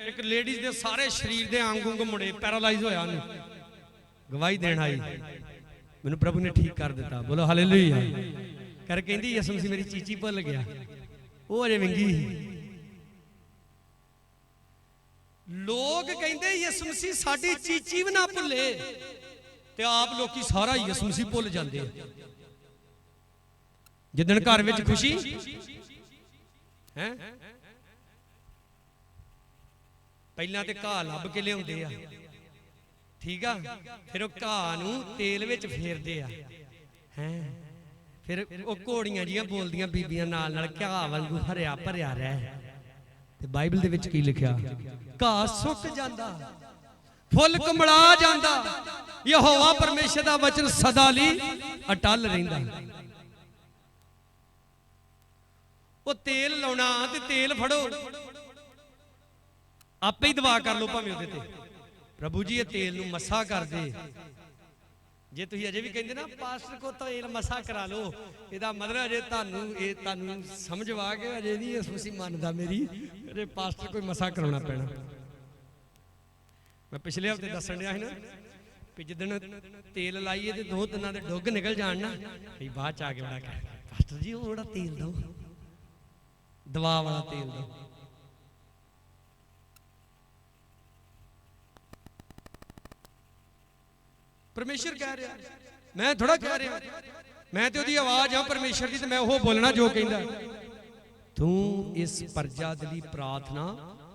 एक लेडीज दे सारे शरीर दे अंग उंग मुड़े, पैरालाइज होया, गवाही देण आई, मैनूं प्रभु ने ठीक कर दिता। बोलो हालेलुया। कर कहंदी यसु मसीह मेरी चीची भुल गया, वो अजे विंगी। लोग कहंदे यसु मसीह साडी चीची भी ना भुले ते आप लोग सारा यसु मसीह भुल जाते। जिदण घर विच खुशी है पहला तो घा लभ के लियाउंदे आ, ठीक आ, फिर घा नूं तेल विच फेरदे आ हैं, फिर वो घोड़ियां जियां बोलदियां बीबियां नाल नाल घा वांगू हरिया भरिया रह। ते बाइबल दे विच की लिखिया? घा सुक जांदा, फुल कमला जांदा, यहोवा परमेश्वर दा वचन सदा लई अटल रहिंदा। वो तेल लाउणा ते तेल फड़ो, आपे ही दवा कर लो भावें उहदे ते। प्रभु जी ये तेल नूं मसा कर दे। जे तुसीं अजे भी कहंदे ना पास्टर को तेल मसा करा लो, इहदा मतलब अजे तुहानूं समझ आ के अजे नहीं मसीह मनदा मेरी, अजे पास्टर कोई मसा कराउणा पैना। मैं पिछले हफ्ते दस्सण दिया ना कि जिदण तेल लाइए ते 2 दिनां दे डुग निकल जाण ना, बाद च आके बड़ा कह पास्टर जी वो बड़ा तेल दो, दवा वाला तेल दो। परमेश्वर कह रहा, मैं थोड़ा कह रहा, मैं तो ओदी आवाज हाँ परमेश्वर की, मैं वो बोलना जो कहंदा। तू इस प्रजा दी प्रार्थना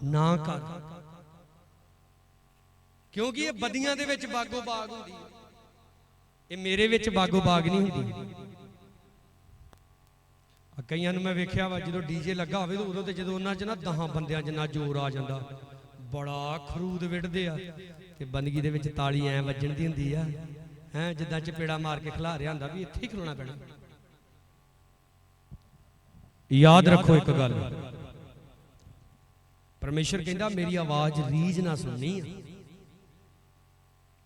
ना कर, क्योंकि ये बदियां दे विच बागो बाग हुंदी है, ये मेरे विच बागो बाग नहीं हुंदी। कईयां नूं मैं वेख्या वा जो डीजे लगा होवे उदों ते जदों उन्हां च ना 10 बंदियां जिन्ना जोर आ जांदा, बड़ा खरूद विढ़दे आ ते बंदगी दे विच ताली ऐ वजण दी हुंदी आ, हैं जिद्दां चपेड़ा मार के खिला रिहा हुंदा भी इत्थे ही खलोना पैना। याद रखो एक गल, परमेश्वर कहंदा मेरी आवाज रीझ ना सुननी है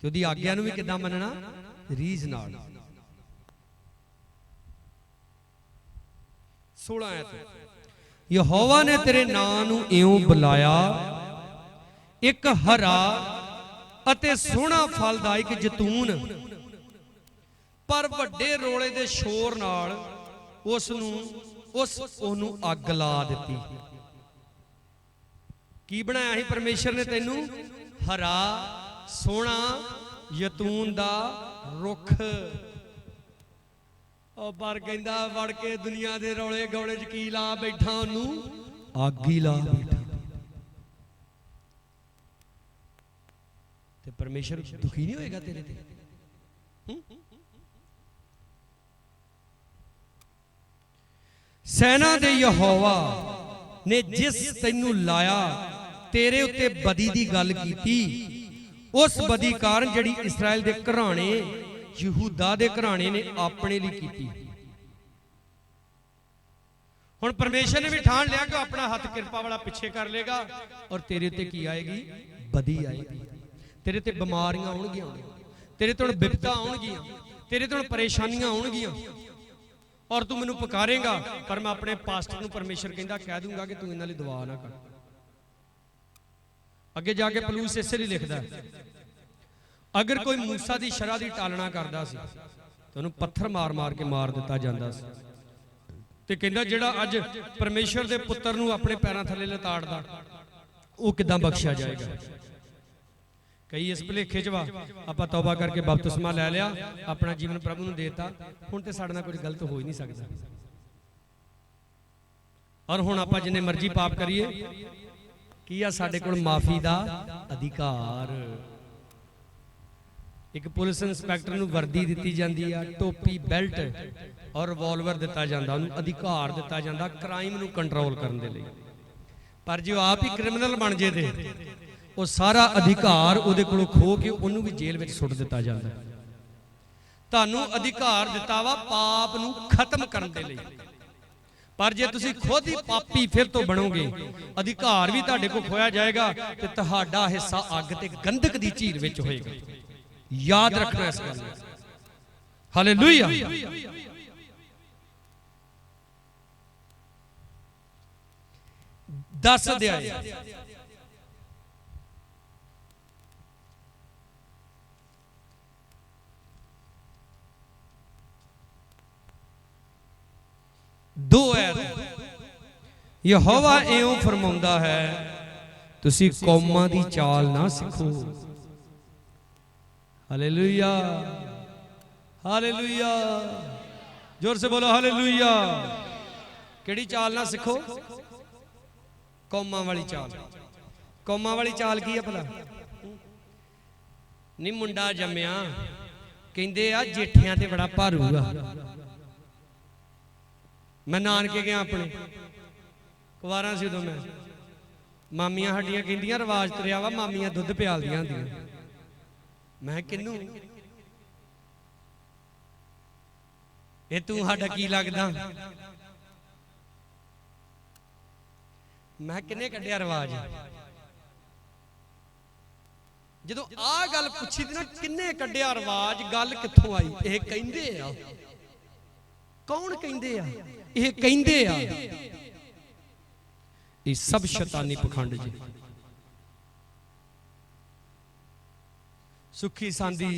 ते ओदी आग्या नूं भी किद्दां मनना? रीझ नाल। 16 आयत, यहोवा ने तेरे नाम नूं इउं बुलाया, एक हरा अते सोहना फलदायक जैतून, पर वड्डे रोले दे शोर नाल उसनूं अग ला दित्ती। की बनाया ही परमेश्वर ने तैनूं? हरा सोहना जैतून दा रुख। पर कहंदा वड़ के दुनिया दे रौले गौले च की ला बैठा, ओनू अग ही ला बैठा। ते परमेश्वर दुखी नहीं होएगा तेरे ते? सेना दे यहोवा ने जिस तैनू लाया तेरे उत्ते बदी दी गल कीती, उस बदी कारण जिहड़ी इसराइल दे घराने यहूदा दे घराने ने अपने लिए कीती। हुण परमेश्वर ने भी ठान लिया कि अपना हाथ कृपा वाला पिछे कर लेगा और तेरे ते की आएगी? बदी आएगी। तेरे ते बीमारियां आउणगियां, तेरे ते विपता आउणगियां, तेरे ते परेशानियां आउणगियां। और तू मैनू पुकारेगा, पर मैं अपने पास्टर नूं परमेश्वर कहंदा कह दूंगा कि तू इन्हां लई दुआ ना कर। अगे जाके पलूस इसे लिए लिखदा, अगर कोई मूसा दी शरह दी टालना करदा सी तो उन्हें पत्थर मार मार के मार दिता जांदा सी। ते कहंदा जिहड़ा अज परमेश्वर दे पुत्तर नूं अपने पैरां थल्ले लताड़दा वो किदां बख्शिया जाएगा। कई इस भुलेखे च वा आपां तौबा करके बपतिस्मा लै लिया, अपना जीवन प्रभु नूं देता, हुण ते साडे नाल कुछ गलत हो ही नहीं सकदा। और हुण आपां जिन्ने मर्जी पाप करिए की आ साडे कोल माफी दा अधिकार। एक पुलिस इंस्पैक्टर नूं वर्दी दित्ती जांदी आ, टोपी बेल्ट और रिवॉल्वर दिता जांदा, उन्हें अधिकार दिता जांदा क्राइम नूं कंट्रोल करन दे लई। पर जो आप ही क्रिमिनल बन जे दे वो सारा अधिकार उहदे कोलों खो के उन्होंने भी जेल में सुट दिता जाता है। तुहानूं अधिकार दिता वा पाप नूं खत्म करन दे लई, पर जे तुसीं खुद ही पापी फिर तो बनोगे, अधिकार भी तुहाडे कोल खोया जाएगा ते तुहाडा हिस्सा अग ते गंधक दी झील विच होएगा। याद रखना इस गल नूं। हालेलुया। 10 अध्याय दो यहोवा इउं फरमाउंदा है, तुसी कौमां दी चाल ना सिखो। हालेलुया, हालेलुया, जोर से बोलो हालेलुया। केड़ी चाल ना सिखो? कौमां वाली चाल। कौमां वाली चाल की है भला? नी मुंडा जम्मिया कहंदे आ जेठियां ते बड़ा भारू आ। मैं नानके गया अपने कुवारा सी उदों, मैं मामियां हड्डियां कहंदियां रिवाज तुरिया वा मामियां दुध प्यालदियां हुंदियां। मैं किन्नू ए तू साडा की लगदा? मैं किन्ने कड्ढिया रिवाज? जदों आ गल पुछी दी ना किन्ने कड्ढिया रिवाज, गल कित्थों आई? ये कहंदे आ। कौन कहंदे आ? ये कहंदे आ। ये सब शैतानी पखंड जी। सुखी सांदी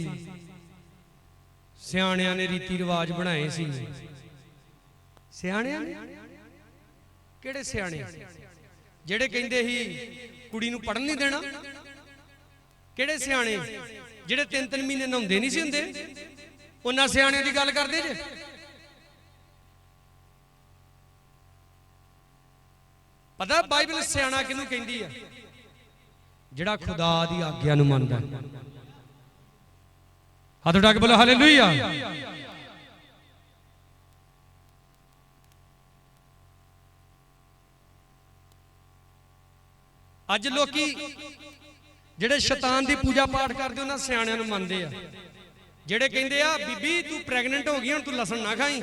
सियाणियां ने रीति रिवाज बनाए सी। सियाणियां ने किहड़े सियाणे? जेड़े कहंदे ही कुड़ी नूं पढ़न नहीं देना। किहड़े सियाणे? जेड़े 3-3 महीने नहाउंदे नहीं सी हुंदे, उन्हां सियाणियां दी गल करदे जे। पता बाइबल सियाणा किनू कहंदी है? जिहड़ा खुदा दी आग्या नूं मनदा है। हाथ उठा के बोलो हालेलुया। अज लोकी जिहड़े शैतान दी पूजा पाठ करदे उन्हां सियाणियां नूं मनदे आ। जिहड़े कहंदे आ बीबी तू प्रेगनेंट हो गई, हुण तू लसन ना खाई,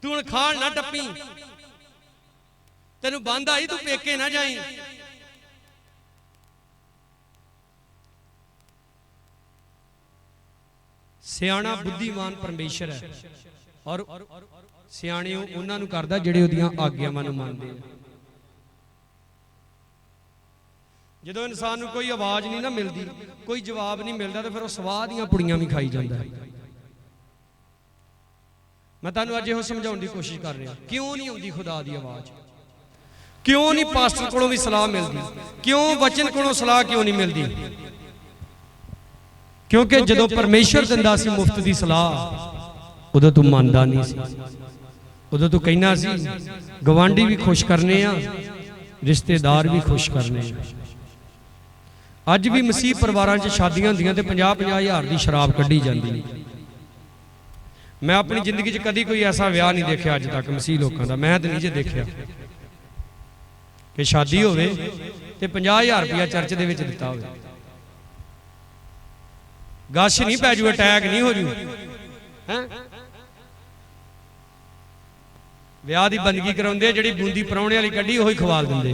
तू हुण खाण ना टप्पी, तेनू बंद आई, तू पेके ना जाई। सियाणा बुद्धिमान परमेश्वर है और सियाणे उन्हां नूं करदा जिहड़े उहदियां आग्यावां नूं मनदे आ। जदों इंसान नूं कोई आवाज़ नहीं ना मिलती, कोई जवाब नहीं मिलता, तो फिर वो स्वाह दीयां पुड़ियां भी खाई जांदा है। मैं तुहानूं अज इहो समझाउण दी कोशिश कर रहा, क्यों नहीं आउंदी खुदा दी आवाज़? क्यों नहीं पास्टर कोलों भी सलाह मिलती? क्यों वचन कोलों सलाह क्यों नहीं मिलती? क्योंकि जदों परमेश्वर दिंदा सी मुफ्त दी सलाह, उदों तू मनदा नहीं सी। उदों तू कहना सी गवांढी भी खुश करने आ, रिश्तेदार भी खुश करने आ। अज भी मसीह परिवारां च शादियां हुंदियां ते 50-50 हज़ार दी शराब कड्ढी जांदी। मैं अपनी जिंदगी च कदी कोई ऐसा विआह नहीं देखा अज तक मसीह लोगों का। मैं तो नहीं जे देखा कि शादी होवे ते 50,000 रुपया चर्च दे विच दित्ता होवे। गश नहीं पै जू, अटैक नहीं हो जू, विआह दी बंदगी कराउंदे, जिहड़ी बूंदी परौणे वाली कड्ढी ओही खवाल दिंदे।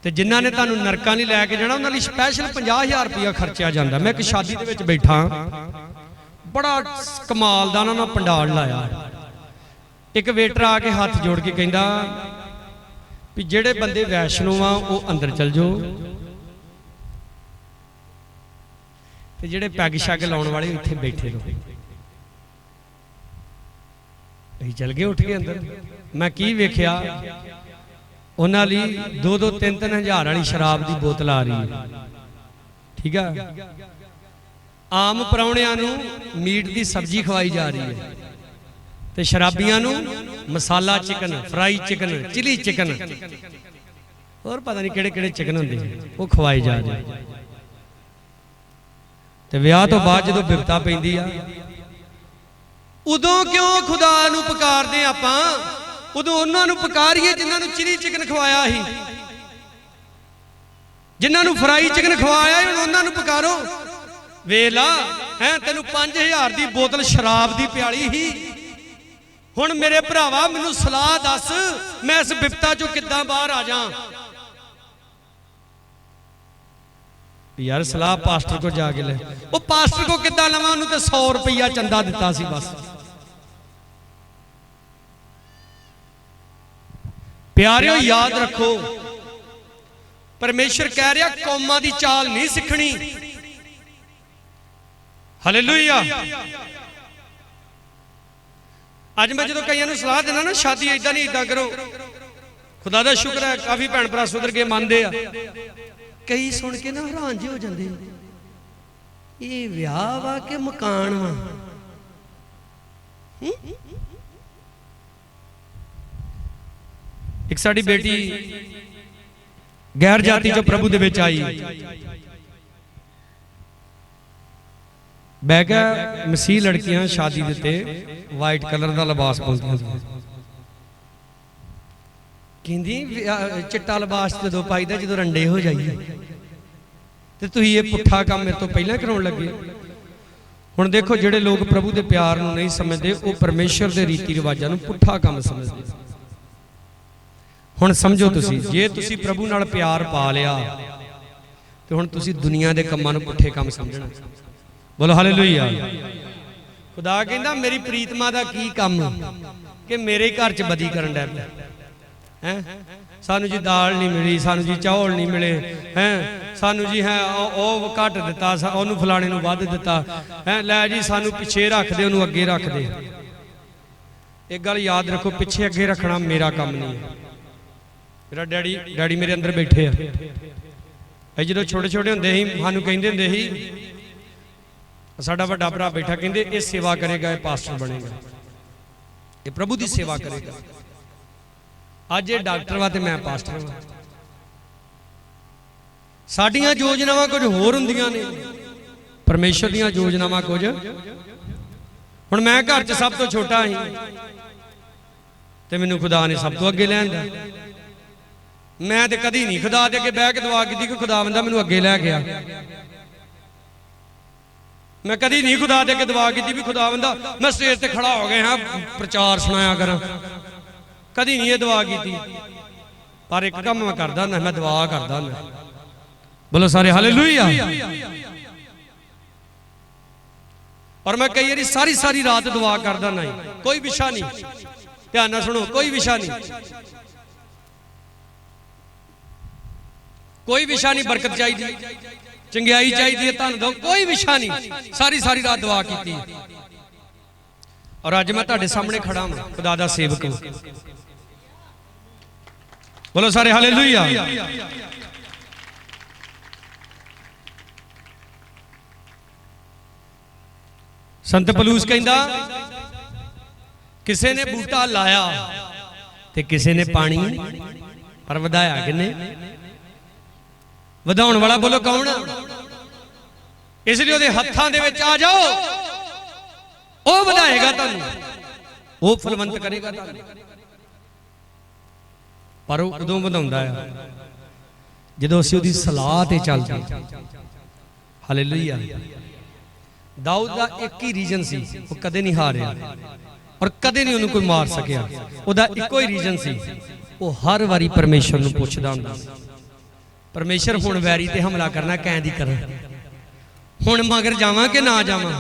ਤੇ ਜਿਨ੍ਹਾਂ ਨੇ ਤੁਹਾਨੂੰ ਨਰਕਾਂ ਲਈ ਲੈ ਕੇ ਜਾਣਾ ਉਹਨਾਂ ਲਈ ਸਪੈਸ਼ਲ 50,000 ਰੁਪਇਆ ਖਰਚਿਆ ਜਾਂਦਾ। ਮੈਂ ਇੱਕ ਸ਼ਾਦੀ ਦੇ ਵਿੱਚ ਬੈਠਾ, ਬੜਾ ਕਮਾਲ ਦਾ ਉਹਨਾਂ ਨੇ ਪੰਡਾਲ ਲਾਇਆ। ਇੱਕ ਵੇਟਰ ਆ ਕੇ ਹੱਥ ਜੋੜ ਕੇ ਕਹਿੰਦਾ ਵੀ ਜਿਹੜੇ ਬੰਦੇ ਵੈਸ਼ਨੋ ਆ ਉਹ ਅੰਦਰ ਚਲ ਜਾਓ, ਤੇ ਜਿਹੜੇ ਪੈਗ ਸ਼ੱਗ ਲਾਉਣ ਵਾਲੇ ਇੱਥੇ ਬੈਠੇ ਰਹੋ। ਅਸੀਂ ਚਲ ਗਏ ਉੱਠ ਕੇ ਅੰਦਰ। ਮੈਂ ਕੀ ਵੇਖਿਆ, ਉਹਨਾਂ ਲਈ 2-2, 3-3 ਹਜ਼ਾਰ ਵਾਲੀ ਸ਼ਰਾਬ ਦੀ ਬੋਤਲ ਆ ਰਹੀ ਹੈ। ਠੀਕ ਆ, ਆਮ ਪਰਾਉਣਿਆਂ ਨੂੰ ਮੀਟ ਦੀ ਸਬਜ਼ੀ ਖਵਾਈ ਜਾ ਰਹੀ ਹੈ ਤੇ ਸ਼ਰਾਬੀਆਂ ਨੂੰ ਮਸਾਲਾ chicken, fry chicken, chilli chicken, ਹੋਰ ਪਤਾ ਨਹੀਂ ਕਿਹੜੇ ਕਿਹੜੇ ਚਿਕਨ ਹੁੰਦੇ ਉਹ ਖਵਾਏ ਜਾ ਰਹੇ। ਤੇ ਵਿਆਹ ਤੋਂ ਬਾਅਦ ਜਦੋਂ ਬਿਪਤਾ ਪੈਂਦੀ ਆ, ਉਦੋਂ ਕਿਉਂ ਖੁਦਾ ਨੂੰ ਪੁਕਾਰਦੇ ਆਪਾਂ? ਉਦੋਂ ਉਹਨਾਂ ਨੂੰ ਪੁਕਾਰੀਏ ਜਿਨ੍ਹਾਂ ਨੂੰ ਚਿਲੀ ਚਿਕਨ ਖਵਾਇਆ ਸੀ, ਜਿਨ੍ਹਾਂ ਨੂੰ ਫਰਾਈ ਚਿਕਨ ਖਵਾਇਆ ਸੀ, ਉਹਨਾਂ ਨੂੰ ਪੁਕਾਰੋ। ਵੇਲਾ ਹੈ ਤੈਨੂੰ 5,000 ਦੀ ਬੋਤਲ ਸ਼ਰਾਬ ਦੀ ਪਿਆਲੀ ਸੀ। ਹੁਣ ਮੇਰੇ ਭਰਾਵਾ ਮੈਨੂੰ ਸਲਾਹ ਦੱਸ, ਮੈਂ ਇਸ ਬਿਪਤਾ ਚੋਂ ਕਿੱਦਾਂ ਬਾਹਰ ਆ ਜਾ? ਯਾਰ ਸਲਾਹ ਪਾਸਟਰ ਕੋ ਜਾ ਕੇ ਲੈ। ਉਹ ਪਾਸਟਰ ਕੋ ਕਿੱਦਾਂ ਲਵਾਂ? ਉਹਨੂੰ ਤੇ 100 ਰੁਪਈਆ ਚੰਦਾ ਦਿੱਤਾ ਸੀ ਬਸ। ਪਿਆਰਿਓ ਯਾਦ ਰੱਖੋ, ਪਰਮੇਸ਼ਰ ਕਹਿ ਰਿਹਾ ਕੌਮਾਂ ਦੀ ਚਾਲ ਨਹੀਂ ਸਿੱਖਣੀ। ਹਾਲੇਲੂਇਆ। ਅੱਜ ਮੈਂ ਜਦੋਂ ਕਈਆਂ ਨੂੰ ਸਲਾਹ ਦੇਣਾ ਨਾ, ਸ਼ਾਦੀ ਏਦਾਂ ਨਹੀਂ ਏਦਾਂ ਕਰੋ, ਖੁਦਾ ਦਾ ਸ਼ੁਕਰ ਹੈ ਕਾਫੀ ਭੈਣ ਭਰਾ ਸੁਧਰ ਕੇ ਮੰਨਦੇ ਆ। ਕਈ ਸੁਣ ਕੇ ਨਾ ਹੈਰਾਨ ਜਿਹੇ ਹੋ ਜਾਂਦੇ, ਇਹ ਵਿਆਹ ਵਾ ਕਿ ਮਕਾਨ ਵਾ? ਇੱਕ ਸਾਡੀ ਬੇਟੀ ਗੈਰ ਜਾਤੀ ਚੋਂ ਪ੍ਰਭੂ ਦੇ ਵਿੱਚ ਆਈ। ਮੈਂ ਕਿਹਾ ਮਸੀਹ ਲੜਕੀਆਂ ਸ਼ਾਦੀ ਦੇ ਉੱਤੇ ਵਾਈਟ ਕਲਰ ਦਾ ਲਿਬਾਸ ਪਾਉਂਦੀਆਂ ਸੀ। ਕਹਿੰਦੀ ਚਿੱਟਾ ਲਿਬਾਸ ਜਦੋਂ ਪਾਈਦਾ ਜਦੋਂ ਰੰਡੇ ਹੋ ਜਾਈਏ, ਤੇ ਤੁਸੀਂ ਇਹ ਪੁੱਠਾ ਕੰਮ ਮੇਰੇ ਤੋਂ ਪਹਿਲਾਂ ਕਰਾਉਣ ਲੱਗੇ। ਹੁਣ ਦੇਖੋ, ਜਿਹੜੇ ਲੋਕ ਪ੍ਰਭੂ ਦੇ ਪਿਆਰ ਨੂੰ ਨਹੀਂ ਸਮਝਦੇ, ਉਹ ਪਰਮੇਸ਼ਰ ਦੇ ਰੀਤੀ ਰਿਵਾਜਾਂ ਨੂੰ ਪੁੱਠਾ ਕੰਮ ਸਮਝਦੇ। ਹੁਣ ਸਮਝੋ, ਤੁਸੀਂ ਜੇ ਤੁਸੀਂ ਪ੍ਰਭੂ ਨਾਲ ਪਿਆਰ ਪਾ ਲਿਆ ਤੇ ਹੁਣ ਤੁਸੀਂ ਦੁਨੀਆ ਦੇ ਕੰਮਾਂ ਨੂੰ ਪੁੱਠੇ ਕੰਮ ਸਮਝਣਾ। ਬੋਲੋ ਹਾਲੇਲੂਇਆ। ਖੁਦਾ ਕਹਿੰਦਾ ਮੇਰੀ ਪ੍ਰੀਤਮਾ ਦਾ ਕੀ ਕੰਮ ਕਿ ਮੇਰੇ ਘਰ 'ਚ ਬਦੀ ਕਰਨ ਡੈ ਪਿਆ ਹੈ। ਸਾਨੂੰ ਜੀ ਦਾਲ ਨਹੀਂ ਮਿਲੀ, ਸਾਨੂੰ ਜੀ ਚੌਲ ਨਹੀਂ ਮਿਲੇ ਹੈ, ਸਾਨੂੰ ਜੀ ਹੈ ਉਹ ਘੱਟ ਦਿੱਤਾ, ਉਹਨੂੰ ਫਲਾਣੇ ਨੂੰ ਵੱਧ ਦਿੱਤਾ ਹੈ, ਲੈ ਜੀ ਸਾਨੂੰ ਪਿੱਛੇ ਰੱਖਦੇ, ਉਹਨੂੰ ਅੱਗੇ ਰੱਖਦੇ। ਇੱਕ ਗੱਲ ਯਾਦ ਰੱਖੋ, ਪਿੱਛੇ ਅੱਗੇ ਰੱਖਣਾ ਮੇਰਾ ਕੰਮ ਨਹੀਂ ਹੈ। ਮੇਰਾ ਡੈਡੀ ਮੇਰੇ ਅੰਦਰ ਬੈਠੇ ਆ। ਅਸੀਂ ਜਦੋਂ ਛੋਟੇ ਛੋਟੇ ਹੁੰਦੇ ਸੀ, ਸਾਨੂੰ ਕਹਿੰਦੇ ਹੁੰਦੇ ਸੀ, ਸਾਡਾ ਵੱਡਾ ਭਰਾ ਬੈਠਾ, ਕਹਿੰਦੇ ਇਹ ਸੇਵਾ ਕਰੇਗਾ, ਇਹ ਪਾਸਟਰ ਬਣੇਗਾ, ਇਹ ਪ੍ਰਭੂ ਦੀ ਸੇਵਾ ਕਰੇਗਾ। ਅੱਜ ਇਹ ਡਾਕਟਰ ਵਾ ਤੇ ਮੈਂ ਪਾਸਟਰ ਵਾ। ਸਾਡੀਆਂ ਯੋਜਨਾਵਾਂ ਕੁਝ ਹੋਰ ਹੁੰਦੀਆਂ ਨੇ, ਪਰਮੇਸ਼ਰ ਦੀਆਂ ਯੋਜਨਾਵਾਂ ਕੁਝ। ਹੁਣ ਮੈਂ ਘਰ 'ਚ ਸਭ ਤੋਂ ਛੋਟਾ ਸੀ ਤੇ ਮੈਨੂੰ ਖੁਦਾ ਨੇ ਸਭ ਤੋਂ ਅੱਗੇ ਲੈ ਆਂਦਾ। ਮੈਂ ਤੇ ਕਦੀ ਨਹੀਂ ਖੁਦਾ ਦੇ ਅੱਗੇ ਬਹਿ ਕੇ ਦੁਆ ਕੀਤੀ ਕਿ ਖੁਦਾਵੰਦਾ ਮੈਨੂੰ ਅੱਗੇ ਲੈ ਗਿਆ। ਮੈਂ ਕਦੀ ਨਹੀਂ ਖੁਦਾ ਦੇ ਅੱਗੇ ਦੁਆ ਕੀਤੀ ਵੀ ਖੁਦਾਵੰਦਾ ਮੈਂ ਸਟੇਜ ਤੇ ਖੜਾ ਹੋ ਗਿਆ ਹਾਂ ਪ੍ਰਚਾਰ ਸੁਣਾਇਆ ਕਰਾਂ। ਕਦੀ ਨਹੀਂ ਇਹ ਦੁਆ ਕੀਤੀ। ਪਰ ਇੱਕ ਕੰਮ ਮੈਂ ਕਰਦਾ ਹੁੰਦਾ, ਮੈਂ ਦੁਆ ਕਰਦਾ ਹੁੰਦਾ। ਬੋਲੋ ਸਾਰੇ ਹਾਲੇਲੂਇਆ। ਔਰ ਮੈਂ ਕਈ ਵਾਰੀ ਸਾਰੀ ਰਾਤ ਦੁਆ ਕਰਦਾ ਨਹੀਂ, ਕੋਈ ਵਿਸ਼ਾ ਨਹੀਂ, ਧਿਆਨ ਨਾਲ ਸੁਣੋ, ਕੋਈ ਵਿਸ਼ਾ ਨਹੀਂ, ਕੋਈ ਵਿਸ਼ਾ ਨਹੀਂ। ਬਰਕਤ ਚਾਹੀਦੀ, ਚੰਗਿਆਈ ਚਾਹੀਦੀ ਹੈ, ਧੰਨ ਦੋ, ਕੋਈ ਵਿਸ਼ਾ ਨਹੀਂ। ਸਾਰੀ ਰਾਤ ਦੁਆ ਕੀਤੀ। ਔਰ ਅੱਜ ਮੈਂ ਤੁਹਾਡੇ ਸਾਹਮਣੇ ਖੜਾ ਹਾਂ, ਖੁਦਾ ਦਾ ਸੇਵਕ ਹਾਂ। ਬੋਲੋ ਸਾਰੇ ਹਾਲੇਲੂਇਆ। ਸੰਤ ਪਲੂਸ ਕਹਿੰਦਾ ਕਿਸੇ ਨੇ ਬੂਟਾ ਲਾਇਆ ਤੇ ਕਿਸੇ ਨੇ ਪਾਣੀ, ਪਰ ਵਧਾਇਆ ਕਿਨੇ? ਵਧਾਉਣ ਵਾਲਾ ਬੋਲੋ ਕੌਣ? ਇਸ ਲਈ ਉਹਦੇ ਹੱਥਾਂ ਦੇ ਵਿੱਚ ਆ ਜਾਓ, ਉਹ ਵਧਾਏਗਾ ਤੁਹਾਨੂੰ, ਉਹ ਫਲਵੰਤ ਕਰੇਗਾ ਤੁਹਾਨੂੰ। ਪਰ ਉਹ ਉਦੋਂ ਵਧਾਉਂਦਾ ਹੈ ਜਦੋਂ ਅਸੀਂ ਉਹਦੀ ਸਲਾਹ ਤੇ ਚੱਲਦੇ। ਹਾਲੇਲੂਇਆ। ਦਾਊਦ ਦਾ ਇੱਕ ਹੀ ਰੀਜ਼ਨ ਸੀ, ਉਹ ਕਦੇ ਨਹੀਂ ਹਾਰਿਆ ਔਰ ਕਦੇ ਨਹੀਂ ਉਹਨੂੰ ਕੋਈ ਮਾਰ ਸਕਿਆ। ਉਹਦਾ ਇੱਕੋ ਹੀ ਰੀਜ਼ਨ ਸੀ, ਉਹ ਹਰ ਵਾਰੀ ਪਰਮੇਸ਼ਰ ਨੂੰ ਪੁੱਛਦਾ ਹੁੰਦਾ ਸੀ। परमेश्वर हुण वैरी ते हमला करना कैं दी करा, हुण मगर जावां कि ना जावां।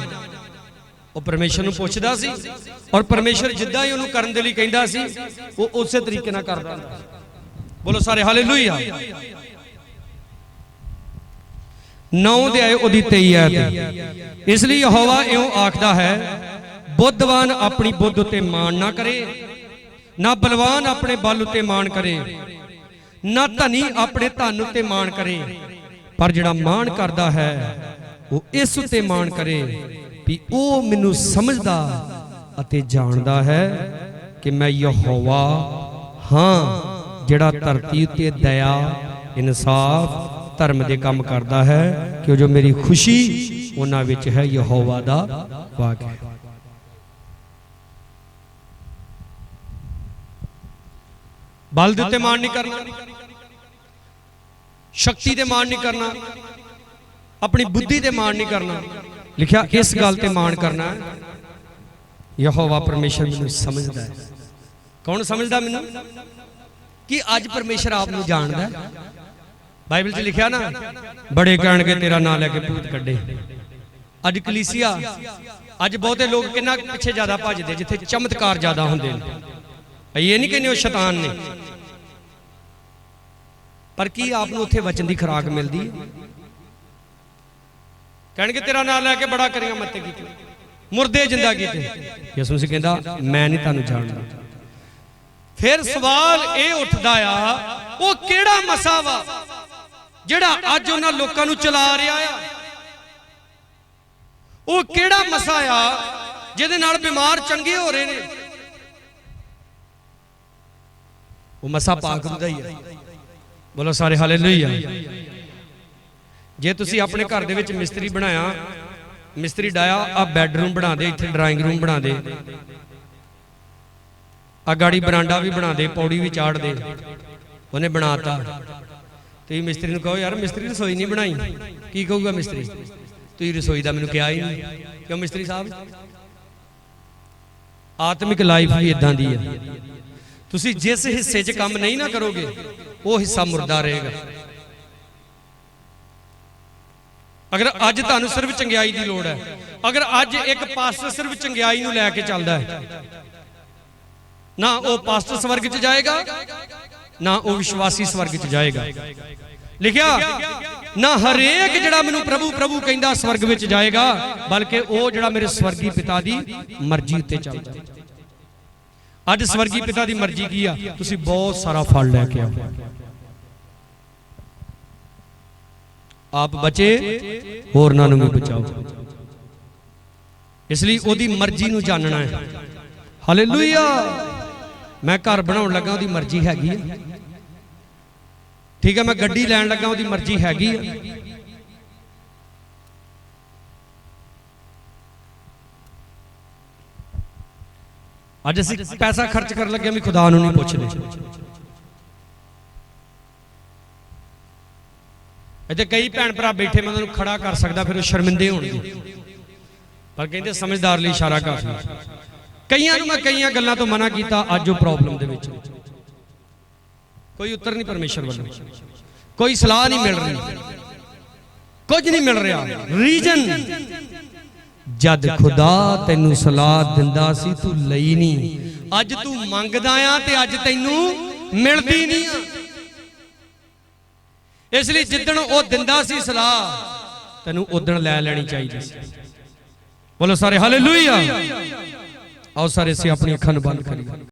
वो परमेश्वर नूं पुछदा सी और परमेश्वर जिद्दां ही उहनूं करन दे लई कहिंदा सी वो उसे तरीके नाल करदा। बोलो सारे हालेलुया। 9 अध्याय उहदी 23 आयत। इसलिए यहोवा इउं आखदा है, बुद्धवान अपनी बुद्ध उते मान ना करे, ना बलवान अपने बल उते मान करे, ना धनी अपने धन उते मान करे, पर जिहड़ा मान करदा है वो इस उते मान करे भी वो मैनू समझदा अते जानदा है कि मैं यहोवा हाँ, जिहड़ा धरती उते दया इंसाफ धर्म दे काम करदा है, कि जो मेरी खुशी उन्हां विच है यहोवा दा वाक है। बल दे उत्ते मान नहीं करना, शक्ति दे मान नहीं करना, अपनी बुद्धि दे मान नहीं करना। लिखा इस गल ते मान करना है, यहोवा परमेश्वर मैनू समझदा है। कौन समझदा मैनू? कि अज परमेश्वर आप नूं जानदा है। बाइबल च लिखा ना, बड़े कहणगे तेरा नाम लैके भूत कड्डे। अज कलीसिया अज बहुते लोग किन्ना पिछे ज्यादा भजदे जिथे चमत्कार ज्यादा हुंदे ने। ये नहीं कहने वो शैतान ने, पर की आपनूं उत्थे वचन दी खुराक मिलदी है? कहणगे तेरा नाम लैके बड़ा करियां मत्ते कीते, मुर्दे जिंदा कीते। यसू मसीह कहंदा मैं नहीं तुहानूं जानदा। फिर सवाल ये उठदा आ, वो किहड़ा मसा वा जिहड़ा अज उन्हां लोकां नूं चला रिहा आ? वो किहड़ा मसा आ जिहदे नाल बीमार चंगे हो रहे ने? वो मसा पाक हुंदा ही है। बोलो सारे हालेलुया। जे तुसी अपने घर दे विच मिस्त्री बनाया, मिस्त्री डाया आ बैडरूम बना दे, इत्थे ड्राइंग रूम बना दे, आ गाड़ी बरांडा भी बना दे, पौड़ी भी चाड़ दे, उन्हें बनाता। तो मिस्त्री नूं कहो यार मिस्त्री रसोई नहीं बनाई, की कहूगा मिस्त्री? तुसीं रसोई दा मैनूं कहा ही नहीं। क्यों मिस्त्री साहब? आत्मिक लाइफ भी इदां दी है। तुसी जिस हिस्से च काम नहीं ना करोगे वो हिस्सा मुर्दा रहेगा। अगर अज तुहानूं सिर्फ चंगियाई की लोड़ है, अगर अज एक पास्टर सिर्फ चंगियाई नूं लैके चलदा है, ना वो पास्टर स्वर्ग च जाएगा, ना वो विश्वासी स्वर्ग च जाएगा। लिखिया ना हरेक जिहड़ा मैनूं प्रभु प्रभु कहंदा स्वर्ग विच जाएगा, बल्कि वो जिहड़ा मेरे स्वर्गी पिता दी मर्जी उत्ते चलदा। अज स्वर्गी पिता दी मर्जी की आ, तुसीं बहुत सारा फल लैके आओ। आप बचे होरनां नूं भी बचाओ। इसलिए ओदी मर्जी नूं जानना है। हालेलुया। मैं घर बनाउण लगा ओदी मर्जी हैगी है, ठीक है। मैं गड्डी लैण लगा ओदी मर्जी हैगी है। अज असीं पैसा खर्च कर लगे भी खुदा नूं नहीं पुछदे। इत्थे कई भैन भरा बैठे, मैं उन्होंने खड़ा कर सकदा, फिर शर्मिंदे होणगे, पर कहंदे समझदार लई इशारा काफी। कईयां नूं मैं कईयां गल्लां तो मना कीता। अज वो प्रॉब्लम दे विच कोई उत्तर नहीं परमेश्वर वालों, कोई सलाह नहीं मिल रही, कुछ नहीं मिल रहा। रीजन जद खुदा तैनू सलाह दिंदा सी तू लई नहीं, अज तू मंगदा आ ते अज तैनू मिलदी नहीं आ। इसलिए जिद्दण ओ दिंदा सी सलाह, तैनू उदण लै लैनी चाहिए। बोलो सारे हालेलुया। आओ सारे से अपनी अखां बंद करिए।